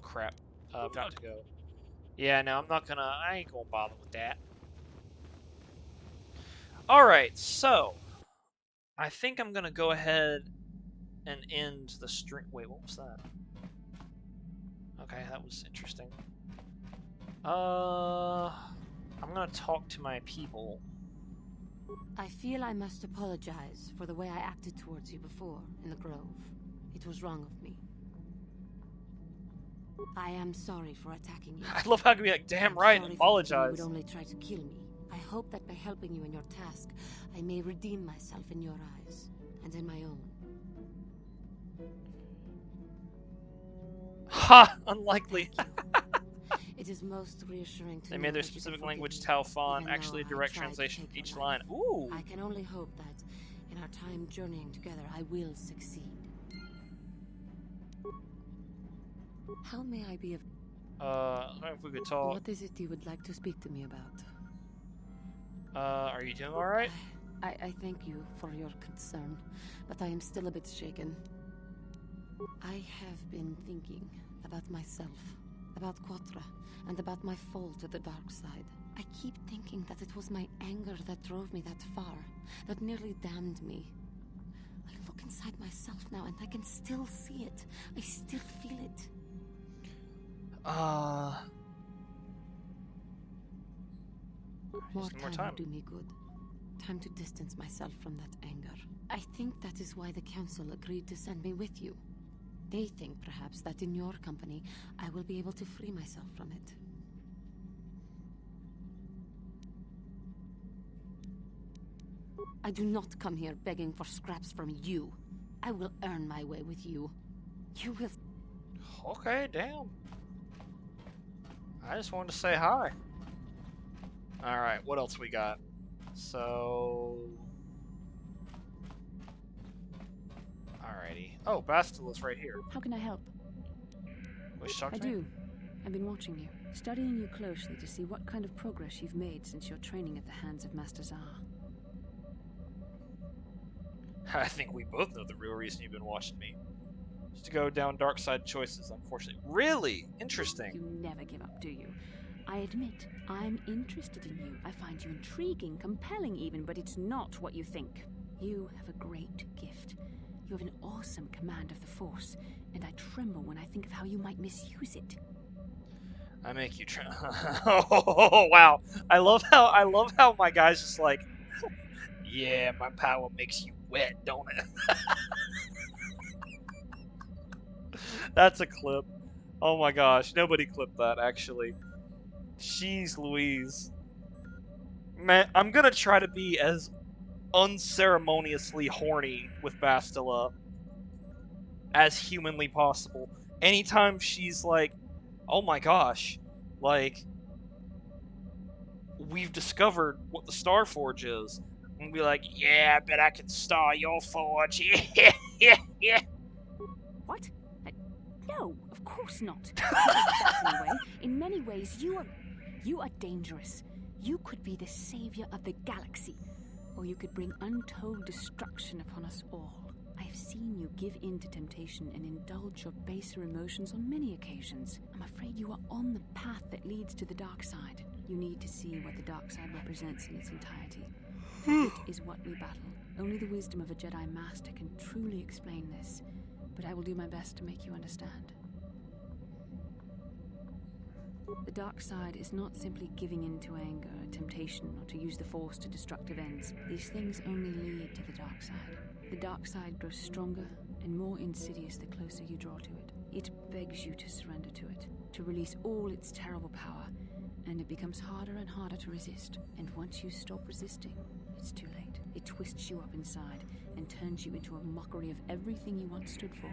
crap. I've got to go. Yeah, no, I ain't gonna bother with that. Alright, so I think I'm gonna go ahead and end the stream. Wait, what was that? Okay, that was interesting. I'm gonna talk to my people. I feel I must apologize for the way I acted towards you before in the Grove. It was wrong of me. I am sorry for attacking you. I love how I can be like, damn right, apologize. You would only try to kill me. I hope that by helping you in your task, I may redeem myself in your eyes and in my own. Ha! Unlikely. It is most reassuring to They made their specific language Tau Fan, actually a direct translation of each line. Ooh! I can only hope that in our time journeying together, I will succeed. How may I be of... I don't know if we could talk. What is it you would like to speak to me about? Are you doing alright? I thank you for your concern, but I am still a bit shaken. I have been thinking about myself, about Kotor, and about my fall to the dark side. I keep thinking that it was my anger that drove me that far, that nearly damned me. I look inside myself now and I can still see it. I still feel it. More time would do me good. Time to distance myself from that anger. I think that is why the Council agreed to send me with you. They think, perhaps, that in your company, I will be able to free myself from it. I do not come here begging for scraps from you. I will earn my way with you. You will... Okay, damn. I just wanted to say hi. Alright, what else we got? So... Alrighty. Oh, Bastila's right here. How can I help? Wish to talk I to me? do. I've been watching you. studying you closely to see what kind of progress you've made since your training at the hands of Master Zar. I think we both know the real reason you've been watching me. Just to go down dark side choices, unfortunately. Really? Interesting. You never give up, do you? I admit, I'm interested in you. I find you intriguing, compelling even, but it's not what you think. You have a great gift. You have an awesome command of the Force, and I tremble when I think of how you might misuse it. I make you try. Oh wow! I love how my guy's just like, yeah, my power makes you wet, don't it? That's a clip. Oh my gosh, nobody clipped that actually. Jeez Louise. Man, I'm gonna try to be as unceremoniously horny with Bastila as humanly possible. Anytime she's like, oh my gosh, like, we've discovered what the Star Forge is. And be like, yeah, I bet I can star your forge. Yeah. What? No, of course not. Not like that anyway. In many ways, you are dangerous. You could be the savior of the galaxy, or you could bring untold destruction upon us all. I have seen you give in to temptation and indulge your baser emotions on many occasions. I'm afraid you are on the path that leads to the dark side. You need to see what the dark side represents in its entirety. It is what we battle. Only the wisdom of a Jedi Master can truly explain this, but I will do my best to make you understand. The dark side is not simply giving in to anger, temptation, or to use the Force to destructive ends. These things only lead to the dark side. The dark side grows stronger and more insidious the closer you draw to it. It begs you to surrender to it, to release all its terrible power, and it becomes harder and harder to resist. And once you stop resisting, it's too late. It twists you up inside and turns you into a mockery of everything you once stood for.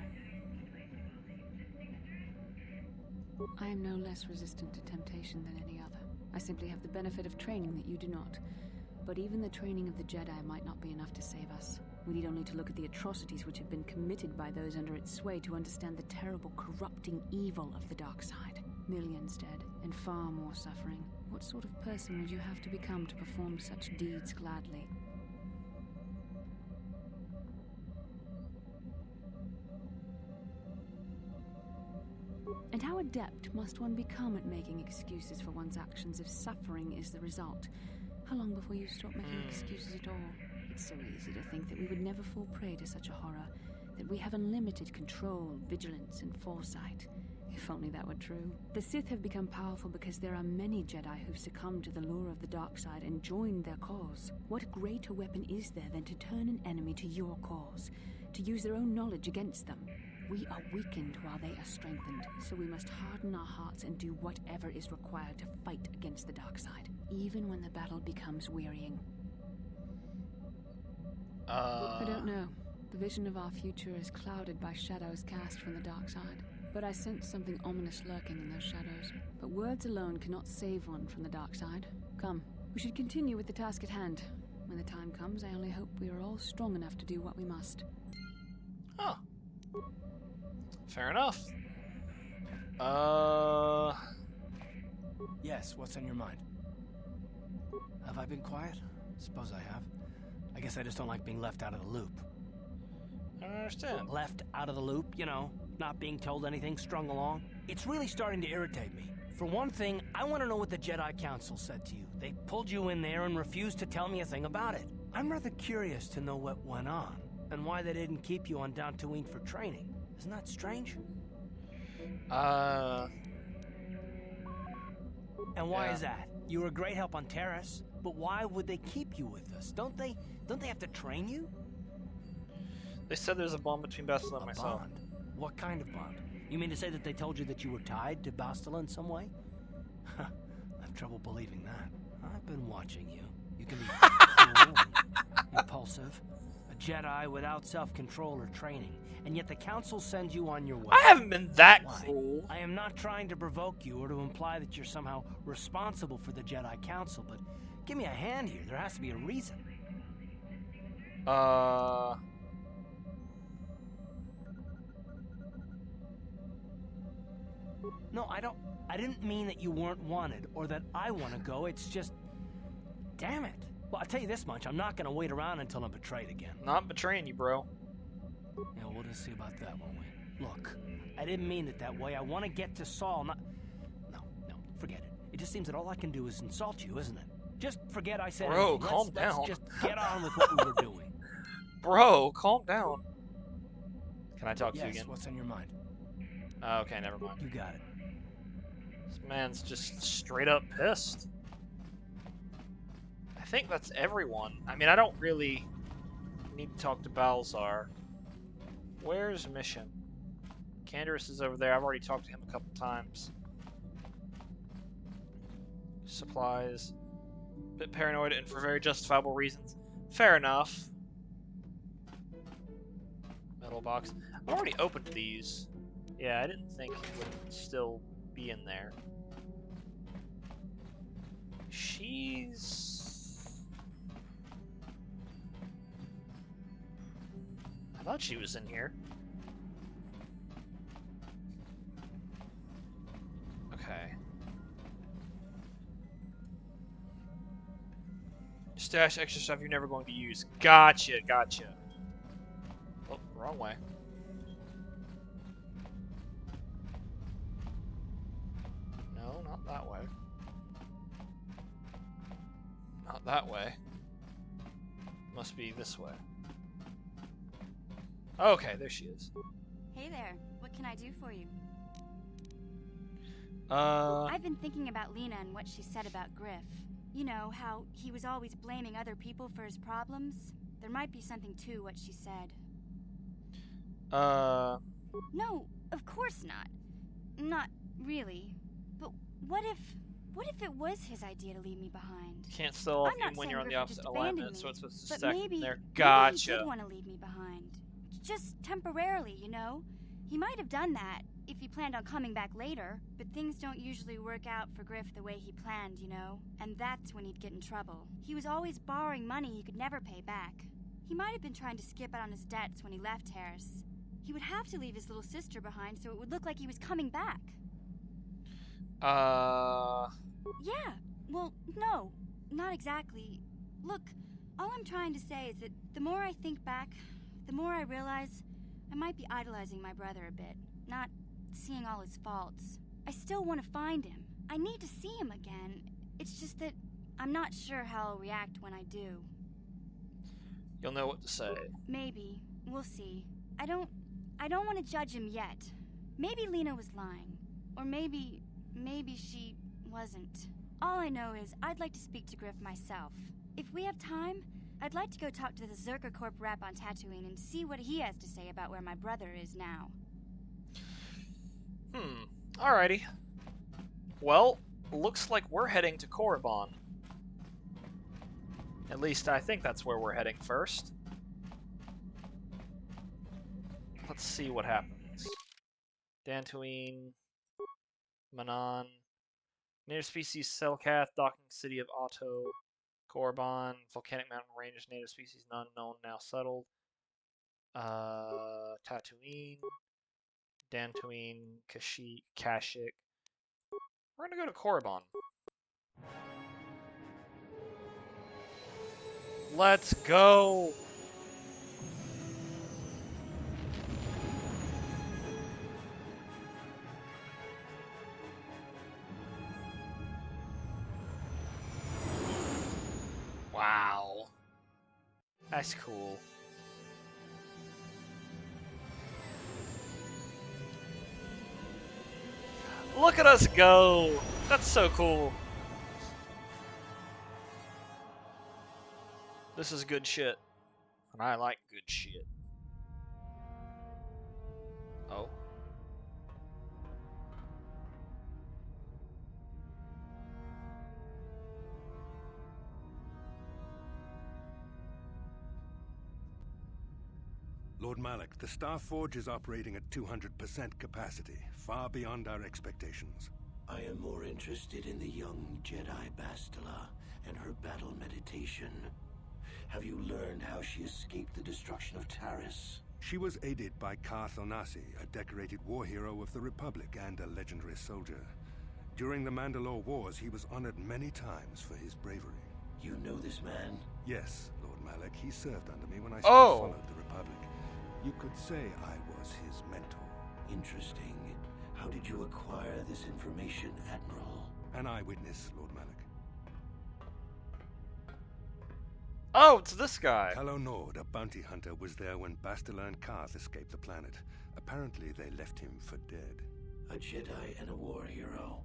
I am no less resistant to temptation than any other. I simply have the benefit of training that you do not. But even the training of the Jedi might not be enough to save us. We need only to look at the atrocities which have been committed by those under its sway to understand the terrible, corrupting evil of the dark side. Millions dead, and far more suffering. What sort of person would you have to become to perform such deeds gladly? And how adept must one become at making excuses for one's actions if suffering is the result? How long before you stop making excuses at all? It's so easy to think that we would never fall prey to such a horror, that we have unlimited control, vigilance, and foresight. If only that were true. The Sith have become powerful because there are many Jedi who've succumbed to the lure of the dark side and joined their cause. What greater weapon is there than to turn an enemy to your cause, to use their own knowledge against them? We are weakened while they are strengthened, so we must harden our hearts and do whatever is required to fight against the dark side, even when the battle becomes wearying. I don't know. The vision of our future is clouded by shadows cast from the dark side. But I sense something ominous lurking in those shadows. But words alone cannot save one from the dark side. Come, we should continue with the task at hand. When the time comes, I only hope we are all strong enough to do what we must. Huh. Fair enough. Yes, what's on your mind? Have I been quiet? Suppose I have. I guess I just don't like being left out of the loop. I don't understand. Left out of the loop, you know, not being told anything, strung along. It's really starting to irritate me. For one thing, I want to know what the Jedi Council said to you. They pulled you in there and refused to tell me a thing about it. I'm rather curious to know what went on, and why they didn't keep you on Dantooine for training. Isn't that strange? And why is that? You were a great help on Terrace, but why would they keep you with us? Don't they have to train you? They said there's a bond between Bastila and myself. Bond? What kind of bond? You mean to say that they told you that you were tied to Bastila in some way? I have trouble believing that. I've been watching you. You can be cruel and impulsive, a Jedi without self-control or training, and yet the Council sends you on your way. I haven't been that cruel. I am not trying to provoke you or to imply that you're somehow responsible for the Jedi Council, but give me a hand here. There has to be a reason. No, I didn't mean that you weren't wanted, or that I want to go. It's just... Damn it. Well, I'll tell you this much. I'm not going to wait around until I'm betrayed again. Not betraying you, bro. Yeah, we'll just see about that, won't we? Look, I didn't mean it that way. I want to get to Saul, not... No, forget it. It just seems that all I can do is insult you, isn't it? Just forget I said Bro, anything. calm down. Let's just get on with what we were doing. Bro, calm down. Can I talk to you again? Yes, what's on your mind? Okay, never mind. You got it. This man's just straight up pissed. I think that's everyone. I mean, I don't really need to talk to Balzar. Where's Mission? Canderous is over there. I've already talked to him a couple times. Supplies. Bit paranoid and for very justifiable reasons. Fair enough. Metal box. I've already opened these. Yeah, I didn't think it would still be in there. I thought she was in here. Okay. Stash extra stuff you're never going to use. Gotcha. Oh, wrong way. No, not that way. Not that way. Must be this way. Okay, there she is. Hey there. What can I do for you? Uh... I've been thinking about Lena and what she said about Griff. You know, how he was always blaming other people for his problems? There might be something to what she said. No, of course not. Not really. But what if it was his idea to leave me behind? Can't still off when you're on the opposite alignment, so it's supposed to stack maybe, there. Maybe he Gotcha. did want to leave me behind. Just temporarily, you know? He might have done that if he planned on coming back later, but things don't usually work out for Griff the way he planned, you know? And that's when he'd get in trouble. He was always borrowing money he could never pay back. He might have been trying to skip out on his debts when he left Harris. He would have to leave his little sister behind so it would look like he was coming back. Yeah, well, no, not exactly. Look, all I'm trying to say is that the more I think back, the more I realize I might be idolizing my brother a bit, not seeing all his faults. I still want to find him. I need to see him again. It's just that I'm not sure how I'll react when I do. You'll know what to say. Maybe. We'll see. I don't want to judge him yet. Maybe Lena was lying. Or maybe she wasn't. All I know is I'd like to speak to Griff myself. If we have time, I'd like to go talk to the Zerka Corp rep on Tatooine and see what he has to say about where my brother is now. Alrighty. Well, looks like we're heading to Korriban. At least I think that's where we're heading first. Let's see what happens. Dantooine, Manon, native species Selkath, docking city of Otto, Korriban, volcanic mountain range, native species none known, now settled. Tatooine, Dantooine, Kashyyyk. We're gonna go to Korriban. Let's go! Wow. That's cool. Look at us go! That's so cool. This is good shit. And I like good shit. Oh. Lord Malak, the Star Forge is operating at 200% capacity, far beyond our expectations. I am more interested in the young Jedi Bastila and her battle meditation. Have you learned how she escaped the destruction of Taris? She was aided by Karth Onasi, a decorated war hero of the Republic and a legendary soldier. During the Mandalore Wars, he was honored many times for his bravery. You know this man? Yes, Lord Malak. He served under me when I still Oh. followed the Republic. You could say I was his mentor. Interesting. How did you acquire this information, Admiral? An eyewitness, Lord Malak. Oh, it's this guy. Calo Nord, a bounty hunter, was there when Bastila and Karth escaped the planet. Apparently, they left him for dead. A Jedi and a war hero.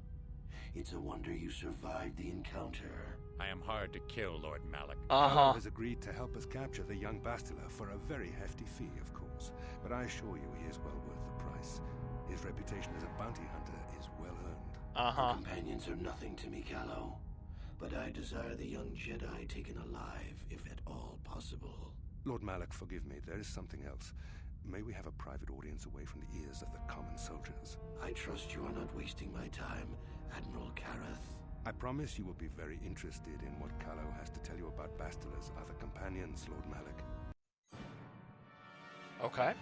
It's a wonder you survived the encounter. I am hard to kill, Lord Malak. Calo has agreed to help us capture the young Bastila for a very hefty fee, of course. But I assure you he is well worth the price. His reputation as a bounty hunter is well earned. Your companions are nothing to me, Calo. But I desire the young Jedi taken alive, if at all possible. Lord Malak, forgive me. There is something else. May we have a private audience away from the ears of the common soldiers? I trust you are not wasting my time, Admiral Kareth. I promise you will be very interested in what Calo has to tell you about Bastila's other companions, Lord Malak. Okay.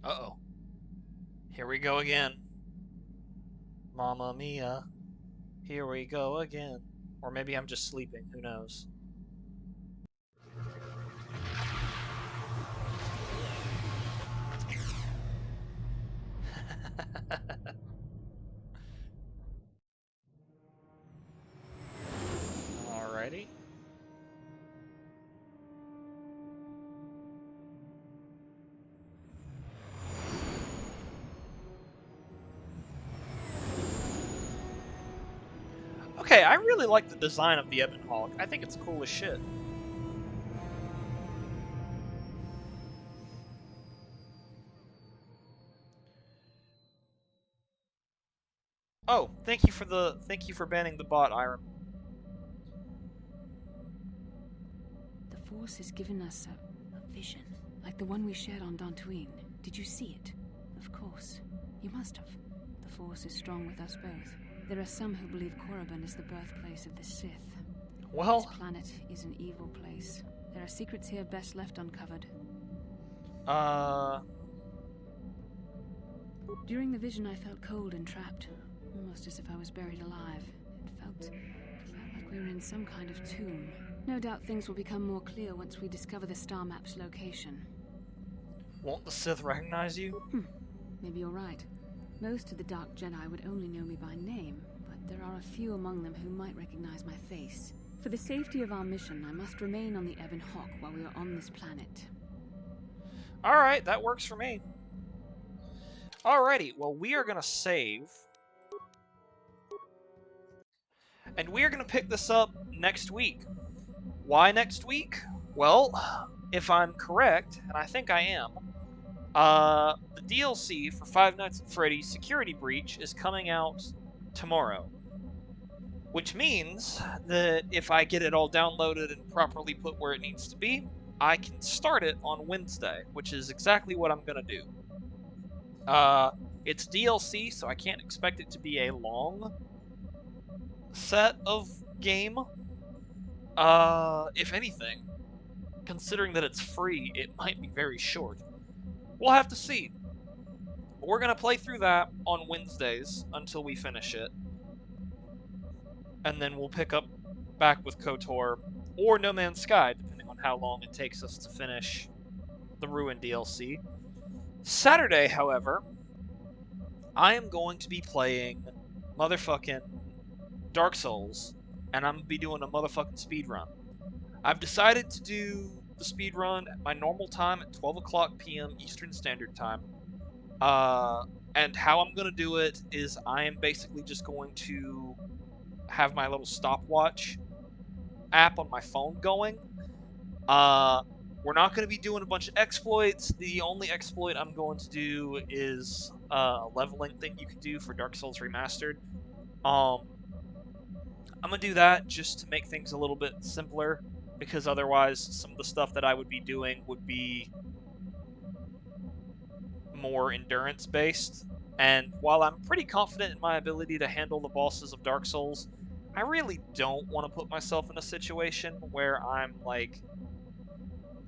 Uh-oh. Here we go again. Mamma mia. Here we go again. Or maybe I'm just sleeping, who knows. Alrighty. Okay, I really like the design of the Ebon Hawk. I think it's cool as shit. Oh, thank you for banning the bot, Irem. The Force has given us a vision, like the one we shared on Dantooine. Did you see it? Of course. You must have. The Force is strong with us both. There are some who believe Korriban is the birthplace of the Sith. Well, this planet is an evil place. There are secrets here best left uncovered. During the vision, I felt cold and trapped, almost as if I was buried alive. It felt like we were in some kind of tomb. No doubt things will become more clear once we discover the star map's location. Won't the Sith recognize you? Maybe you're right. Most of the Dark Jedi would only know me by name, but there are a few among them who might recognize my face. For the safety of our mission, I must remain on the Ebon Hawk while we are on this planet. Alright, that works for me. Alrighty, well, we are going to save. And we are going to pick this up next week. Why next week? Well, if I'm correct, and I think I am, the DLC for Five Nights at Freddy's Security Breach is coming out tomorrow. Which means that if I get it all downloaded and properly put where it needs to be, I can start it on Wednesday, which is exactly what I'm going to do. It's DLC, so I can't expect it to be a long set of game. If anything, considering that it's free, it might be very short. We'll have to see. We're going to play through that on Wednesdays until we finish it. And then we'll pick up back with KOTOR or No Man's Sky, depending on how long it takes us to finish the Ruin DLC. Saturday, however, I am going to be playing motherfucking Dark Souls, and I'm going to be doing a motherfucking speedrun. I've decided to do the speedrun at my normal time at 12 o'clock p.m. Eastern Standard Time. And how I'm going to do it is I am basically just going to have my little stopwatch app on my phone going. We're not going to be doing a bunch of exploits. The only exploit I'm going to do is a leveling thing you can do for Dark Souls Remastered. I'm going to do that just to make things a little bit simpler, because otherwise some of the stuff that I would be doing would be more endurance-based. And while I'm pretty confident in my ability to handle the bosses of Dark Souls, I really don't want to put myself in a situation where I'm, like,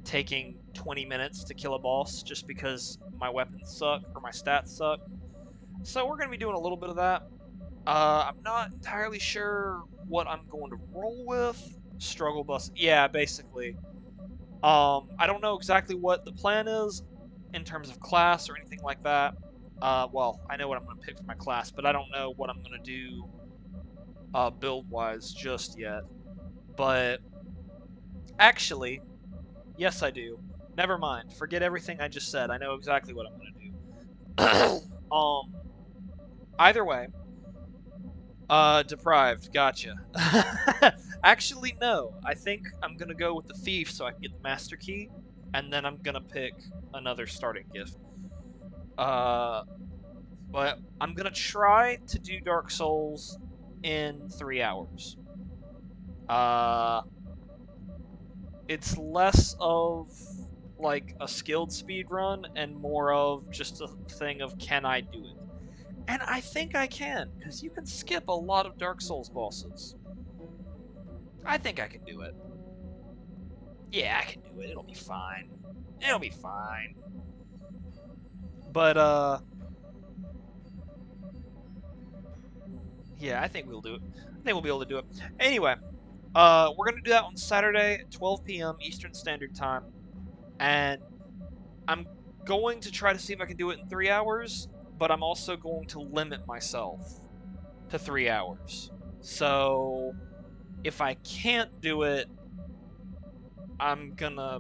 taking 20 minutes to kill a boss just because my weapons suck or my stats suck. So we're going to be doing a little bit of that. I'm not entirely sure what I'm going to roll with. Struggle bus. Yeah, basically. I don't know exactly what the plan is in terms of class or anything like that. Well, I know what I'm going to pick for my class, but I don't know what I'm going to do build-wise just yet. But actually, yes, I do. Never mind. Forget everything I just said. I know exactly what I'm going to do. Either way, deprived. Gotcha. Actually, no. I think I'm gonna go with the thief so I can get the master key, and then I'm gonna pick another starting gift. But I'm gonna try to do Dark Souls in 3 hours. Uh, it's less of like a skilled speed run and more of just a thing of can I do it? And I think I can, because you can skip a lot of Dark Souls bosses. I think I can do it. Yeah, I can do it. It'll be fine. It'll be fine. But, yeah, I think we'll do it. I think we'll be able to do it. Anyway, we're going to do that on Saturday at 12 p.m. Eastern Standard Time. And I'm going to try to see if I can do it in 3 hours, but I'm also going to limit myself to 3 hours. So, if I can't do it, I'm gonna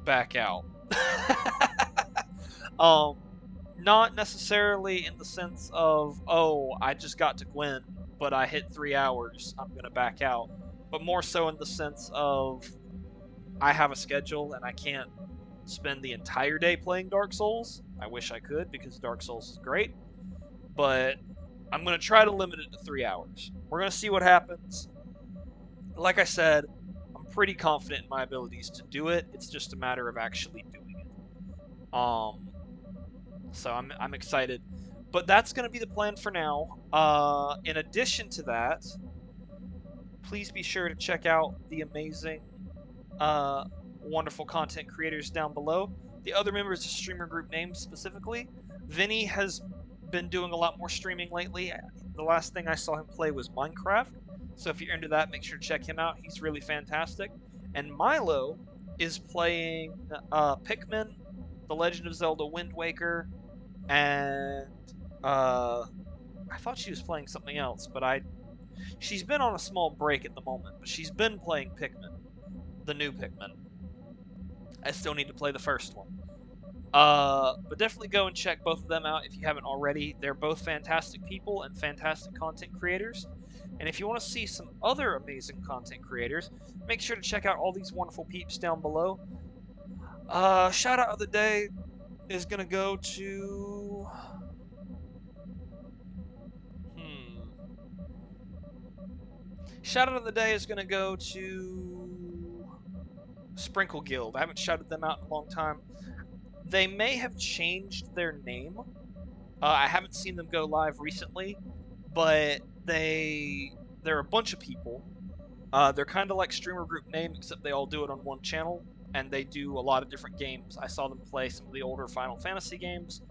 back out. Not necessarily in the sense of, oh, I just got to Gwen, but I hit 3 hours, I'm gonna back out. But more so in the sense of, I have a schedule and I can't spend the entire day playing Dark Souls. I wish I could, because Dark Souls is great. But I'm gonna try to limit it to 3 hours. We're gonna see what happens. Like I said, I'm pretty confident in my abilities to do it. It's just a matter of actually doing it. So I'm excited. But that's going to be the plan for now. In addition to that, please be sure to check out the amazing, wonderful content creators down below. The other members of streamer group names specifically. Vinny has been doing a lot more streaming lately. The last thing I saw him play was Minecraft. So if you're into that, make sure to check him out. He's really fantastic. And Milo is playing Pikmin, The Legend of Zelda Wind Waker, and I thought she was playing something else, but she's been on a small break at the moment, but she's been playing Pikmin, the new Pikmin. I still need to play the first one. But definitely go and check both of them out if you haven't already. They're both fantastic people and fantastic content creators. And if you want to see some other amazing content creators, make sure to check out all these wonderful peeps down below. Shout out of the day is gonna go to... Shout out of the day is gonna go to Sprinkle Guild. I haven't shouted them out in a long time. They may have changed their name. I haven't seen them go live recently, but they're a bunch of people. They're kind of like streamer group name, except they all do it on one channel, and they do a lot of different games. I saw them play some of the older Final Fantasy games.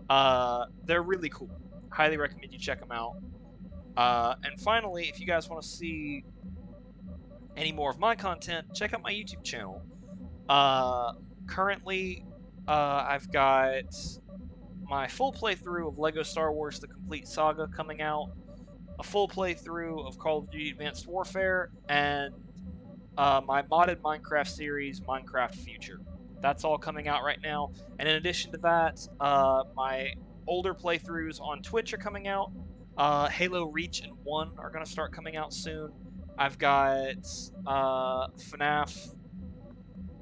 They're really cool. Highly recommend you check them out. And finally, if you guys want to see any more of my content, check out my YouTube channel. Currently, I've got my full playthrough of LEGO Star Wars The Complete Saga coming out, a full playthrough of Call of Duty Advanced Warfare, and my modded Minecraft series, Minecraft Future. That's all coming out right now. And in addition to that, my older playthroughs on Twitch are coming out. Halo Reach and 1 are going to start coming out soon. I've got FNAF,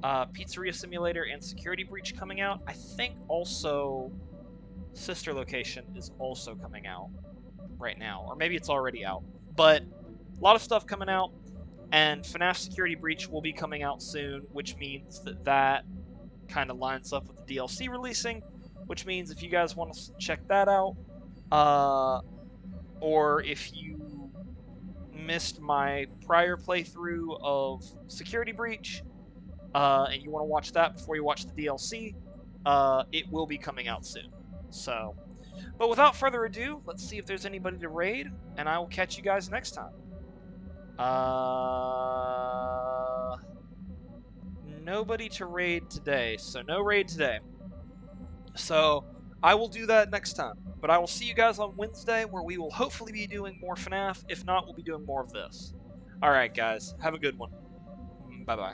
Pizzeria Simulator, and Security Breach coming out. I think also Sister Location is also coming out right now, or maybe it's already out. But a lot of stuff coming out, and FNAF Security Breach will be coming out soon, which means that kind of lines up with the DLC releasing, which means if you guys want to check that out, or if you missed my prior playthrough of Security Breach, and you want to watch that before you watch the DLC, it will be coming out soon. So, but without further ado, let's see if there's anybody to raid, and I will catch you guys next time. Nobody to raid today, so no raid today. So, I will do that next time. But I will see you guys on Wednesday, where we will hopefully be doing more FNAF. If not, we'll be doing more of this. Alright, guys. Have a good one. Bye-bye.